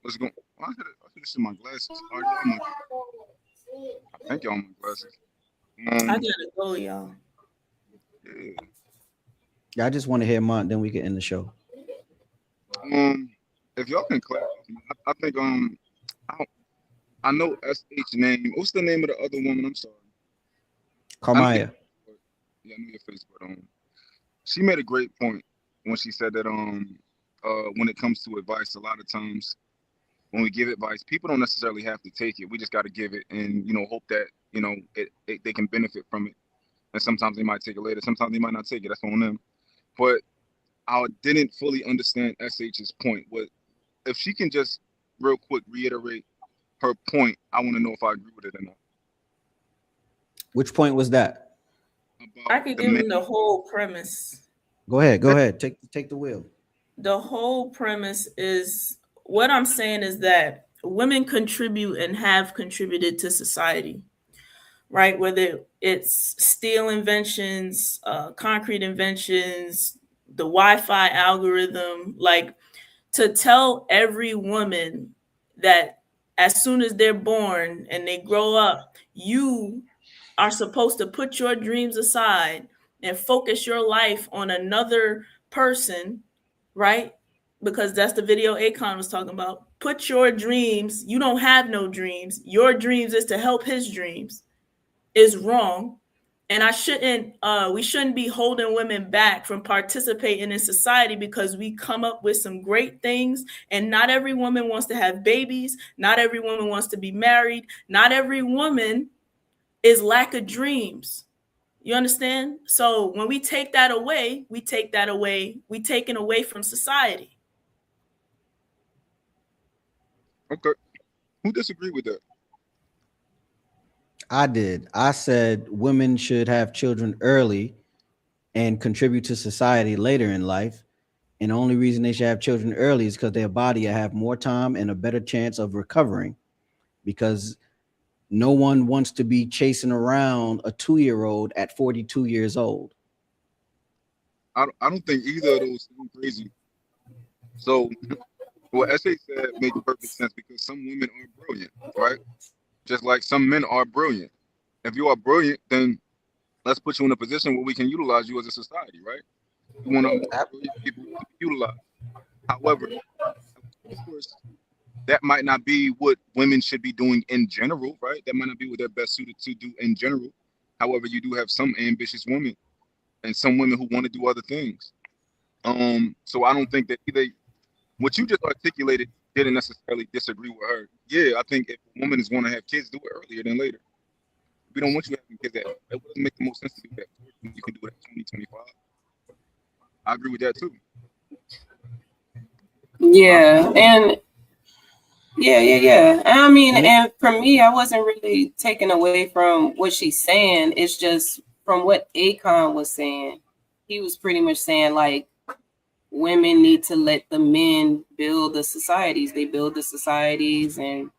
J: What's going? I should see my glasses. I think y'all on my glasses.
B: I gotta go, y'all.
A: Yeah, I just want to hear mine, then we can end the show.
J: If y'all can clarify, I think I know SH name. What's the name of the other woman? I'm sorry.
A: Carmaya.
J: Yeah, I know your face, but she made a great point when she said that when it comes to advice, a lot of times when we give advice, people don't necessarily have to take it. We just got to give it and hope that they can benefit from it. And sometimes they might take it later. Sometimes they might not take it. That's on them. But I didn't fully understand SH's point. If she can just real quick reiterate her point, I want to know if I agree with it or not.
A: Which point was that?
B: I could give him the whole premise.
A: Go ahead. Take the wheel.
B: The whole premise is what I'm saying is that women contribute and have contributed to society, right? Whether it's steel inventions, concrete inventions, the Wi-Fi algorithm, like to tell every woman that as soon as they're born and they grow up, you are supposed to put your dreams aside and focus your life on another person, right? Because that's the video Akon was talking about. Put your dreams, you don't have no dreams. Your dreams is to help his dreams, is wrong. And we shouldn't be holding women back from participating in society because we come up with some great things. And not every woman wants to have babies. Not every woman wants to be married. Not every woman is lack of dreams. You understand? So when we take that away, we taken away from society.
J: Okay. Who disagreed with that?
A: I did. I said women should have children early and contribute to society later in life. And the only reason they should have children early is because their body will have more time and a better chance of recovering. Because no one wants to be chasing around a 2-year-old at 42 years old.
J: I don't think either of those sound crazy. So what SA said makes perfect sense because some women are brilliant, right? Just like some men are brilliant. If you are brilliant, then let's put you in a position where we can utilize you as a society, right? We want our brilliant people to be utilized. However, of course, that might not be what women should be doing in general, right? That might not be what they're best suited to do in general. However, you do have some ambitious women and some women who want to do other things. So I don't think that either what you just articulated didn't necessarily disagree with her. Yeah, I think if a woman is going to have kids, do it earlier than later. We don't want you having kids at it doesn't make the most sense to do that. You can do it at 2025. I agree with that too.
C: Yeah, and yeah. I mean, and for me, I wasn't really taken away from what she's saying. It's just from what Akon was saying. He was pretty much saying like women need to let the men build the societies. They build the societies and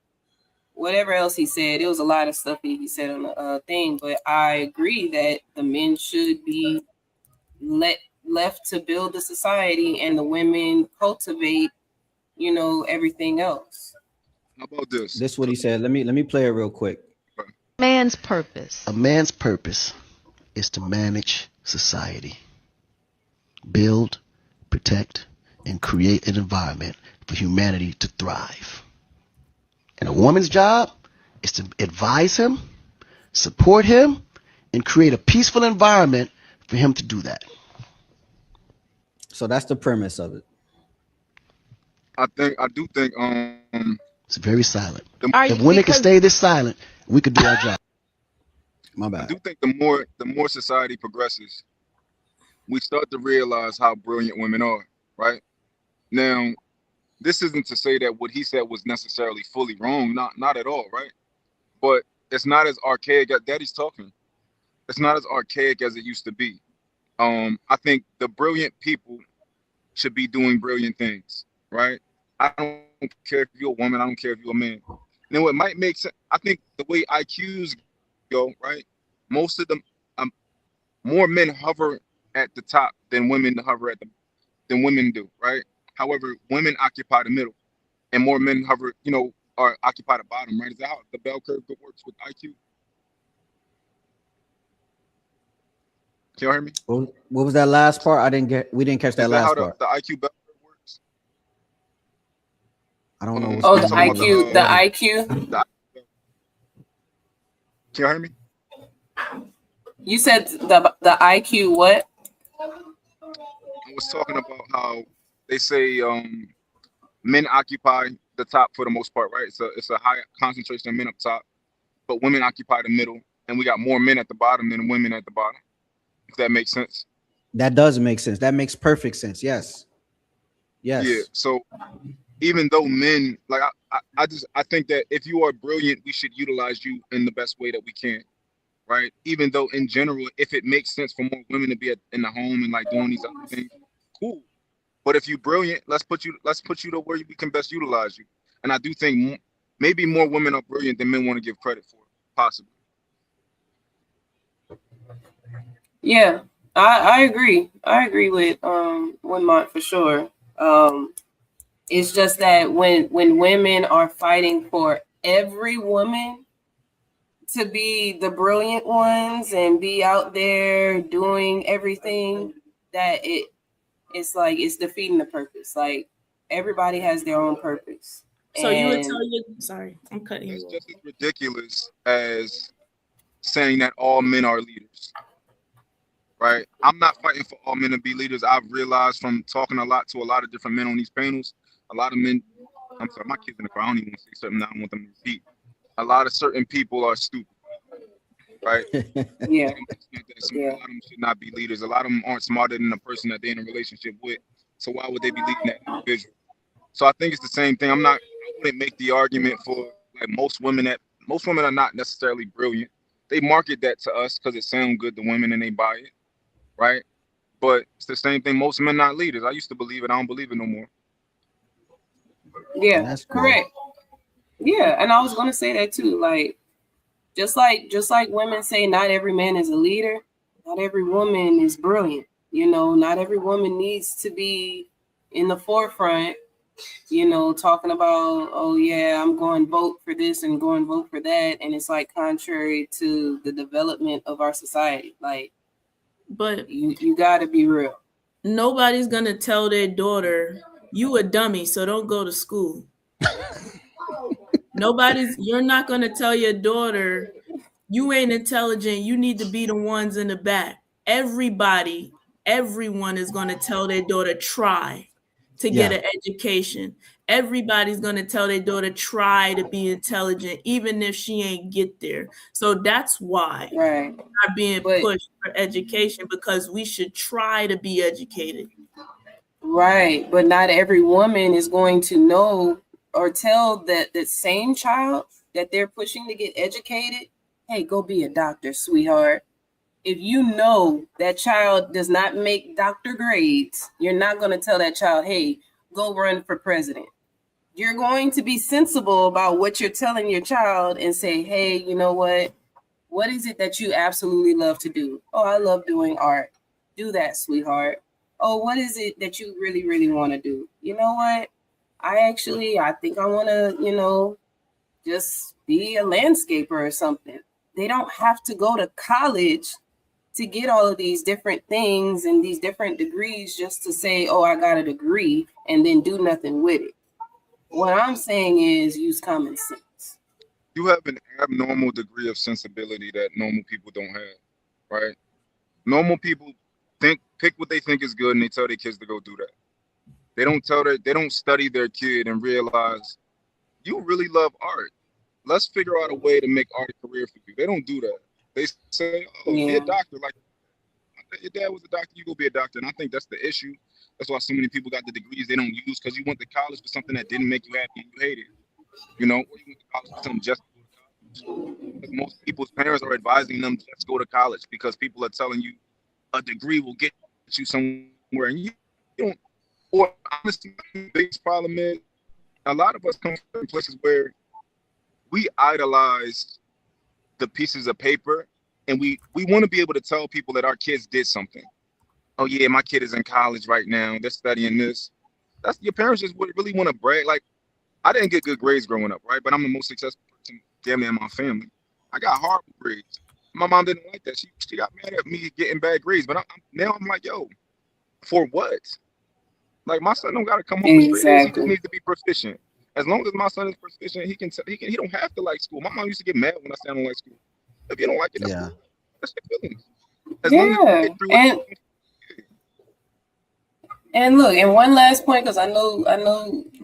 C: whatever else he said. It was a lot of stuff he said on the thing, but I agree that the men should be left to build the society and the women cultivate, everything else.
J: How about this?
A: This is what he said. Let me play it real quick.
H: Man's purpose.
I: A man's purpose is to manage society, build, protect, and create an environment for humanity to thrive. And a woman's job is to advise him, support him, and create a peaceful environment for him to do that.
A: So that's the premise of it.
J: I do think
I: it's very silent.
H: If
I: women can stay this silent, we could do our job.
A: My bad.
J: I do think the more society progresses, we start to realize how brilliant women are, right? Now, this isn't to say that what he said was necessarily fully wrong, not at all, right? But it's not as archaic. Daddy's talking. It's not as archaic as it used to be. I think the brilliant people should be doing brilliant things, right? I don't care if you're a woman. I don't care if you're a man. Now, what might make sense, I think the way IQs go, right? Most of them, more men hover at the top than women hover than women do, right? However, women occupy the middle, and more men hover, or occupy the bottom, right? Is that how the bell curve works with IQ? Can y'all hear me?
A: What was that last part? We didn't catch that last part.
J: The IQ bell curve works?
A: I don't know.
C: Oh, the IQ, the IQ.
J: Can you hear me?
C: You said the IQ what?
J: I was talking about how they say men occupy the top for the most part, right? It's a high concentration of men up top, but women occupy the middle, and we got more men at the bottom than women at the bottom. If that makes sense.
A: That does make sense. That makes perfect sense. Yes. Yeah.
J: So even though men, like I think that if you are brilliant, we should utilize you in the best way that we can, right? Even though in general, if it makes sense for more women to be in the home and like doing these other things, cool. But if you're brilliant, let's put you to where we can best utilize you. And I do think maybe more women are brilliant than men want to give credit for, possibly.
C: Yeah, I agree. I agree with Winmont for sure. It's just that when women are fighting for every woman to be the brilliant ones and be out there doing everything, that it's like it's defeating the purpose. Like everybody has their own purpose.
B: So you would tell you, sorry, I'm cutting you off.
J: It's just as ridiculous as saying that all men are leaders. Right, I'm not fighting for all men to be leaders. I've realized from talking to a lot of different men on these panels, a lot of men. I'm sorry, my kids in the car. I don't even want to say something. I don't want them to repeat. A lot of certain people are stupid. Right?
C: Yeah.
J: A lot of them should not be leaders. A lot of them aren't smarter than the person that they're in a relationship with. So why would they be leading that individual? So I think it's the same thing. I wouldn't make the argument for like most women are not necessarily brilliant. They market that to us because it sounds good to women and they buy it. Right. But it's the same thing. Most men not leaders. I used to believe it. I don't believe it no more.
C: Yeah,
A: That's cool.
C: correct. Yeah, and I was gonna say that too. Like, just like women say, not every man is a leader. Not every woman is brilliant. You know, not every woman needs to be in the forefront. You know, talking about, oh yeah, I'm going vote for this and going vote for that, and it's like contrary to the development of our society. Like,
B: But
C: you got to be real.
B: nobody's gonna tell their daughter, you a dummy, so don't go to school. You're not gonna tell your daughter, you ain't intelligent, you need to be the ones in the back. Everyone is gonna tell their daughter, try to get
A: Yeah.
B: an education. Everybody's gonna tell their daughter, try to be intelligent, even if she ain't get there. So that's why
C: Right.
B: we're being
C: But
B: pushed for education, because we should try to be educated.
C: right, but not every woman is going to know or tell that same child that they're pushing to get educated, hey, go be a doctor, sweetheart. If you know that child does not make doctor grades, you're not going to tell that child, hey, go run for president. You're going to be sensible about what you're telling your child and say, hey, you know what? What is it that you absolutely love to do? Oh, I love doing art. Do that, sweetheart. Oh, what is it that you really, really want to do? You know what? I think I want to, just be a landscaper or something. They don't have to go to college to get all of these different things and these different degrees just to say, oh, I got a degree and then do nothing with it. What I'm saying is use common sense.
J: You have an abnormal degree of sensibility that normal people don't have, right? Normal people pick what they think is good, and they tell their kids to go do that. They don't study their kid and realize you really love art. Let's figure out a way to make art a career for you. They don't do that. They say, oh, be a doctor. Like, your dad was a doctor, you go be a doctor. And I think that's the issue. That's why so many people got the degrees they don't use, because you went to college for something that didn't make you happy and you hate it. You know, or you went to college for something just to go to college. Because most people's parents are advising them just go to college because people are telling you a degree will get you somewhere. And you don't, or honestly, the biggest problem is a lot of us come from places where we idolize the pieces of paper, and we want to be able to tell people that our kids did something. Oh yeah, my kid is in college right now. They're studying this. That's your parents just would really want to brag. Like, I didn't get good grades growing up, right? But I'm the most successful person damn near in my family. I got horrible grades. My mom didn't like that. She got mad at me getting bad grades. But now I'm like, yo, for what? Like, my son don't got to come home straight A's. He just needs to be proficient. As long as my son is proficient, he don't have to like school. My mom used to get mad when I said I don't like school. If you don't like it, that's cool. That's your feelings. As long as you get through it.
C: And look, and one last point, because I know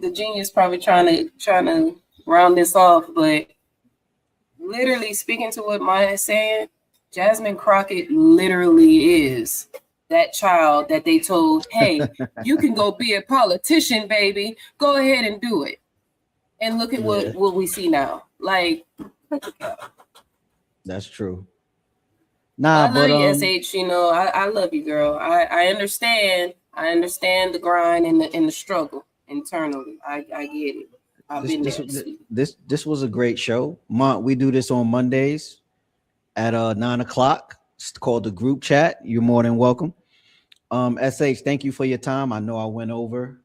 C: the genius probably trying to round this off, but literally speaking to what Maya is saying, Jasmine Crockett literally is that child that they told, hey, you can go be a politician, baby. Go ahead and do it. And look at what we see now. Like,
A: that's true. Nah,
C: I love you, SH. You know, I love you, girl. I understand. I understand the grind and the struggle internally. I get it. I've been there.
A: This was a great show. We do this on Mondays at 9:00. It's called the group chat. You're more than welcome. SH, thank you for your time. I know I went over.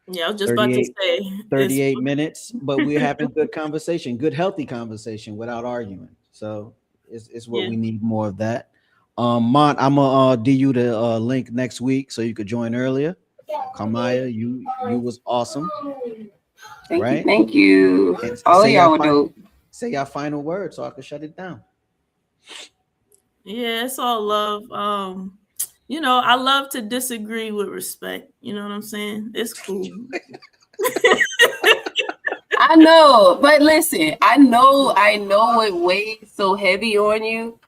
B: Yeah, I was just about to say
A: 38 minutes, but we're having good conversation, good healthy conversation without arguing. So it's what we need more of that. Mont, I'm gonna do you the link next week so you could join earlier. Kamaya, you was awesome.
C: Thank you.
A: And
C: all of y'all were dope.
A: Say your final word so I can shut it down.
B: Yeah, it's all love. You know, I love to disagree with respect. You know what I'm saying? It's cool.
C: I know, but listen, I know it weighs so heavy on you.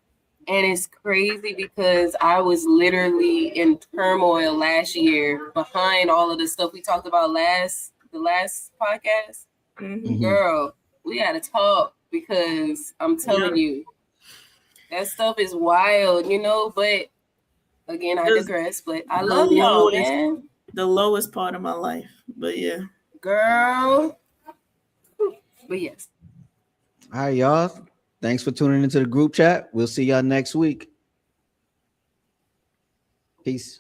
C: And it's crazy because I was literally in turmoil last year behind all of the stuff we talked about the last podcast.
B: Mm-hmm.
C: Girl, we gotta talk because I'm telling you, that stuff is wild, you know, but Again, I
B: It was
C: digress, but I
B: the
C: love y'all,
B: lowest-
C: man.
B: The lowest part of my life, but yeah.
C: Girl. But yes.
A: All right, y'all. Thanks for tuning into the group chat. We'll see y'all next week. Peace.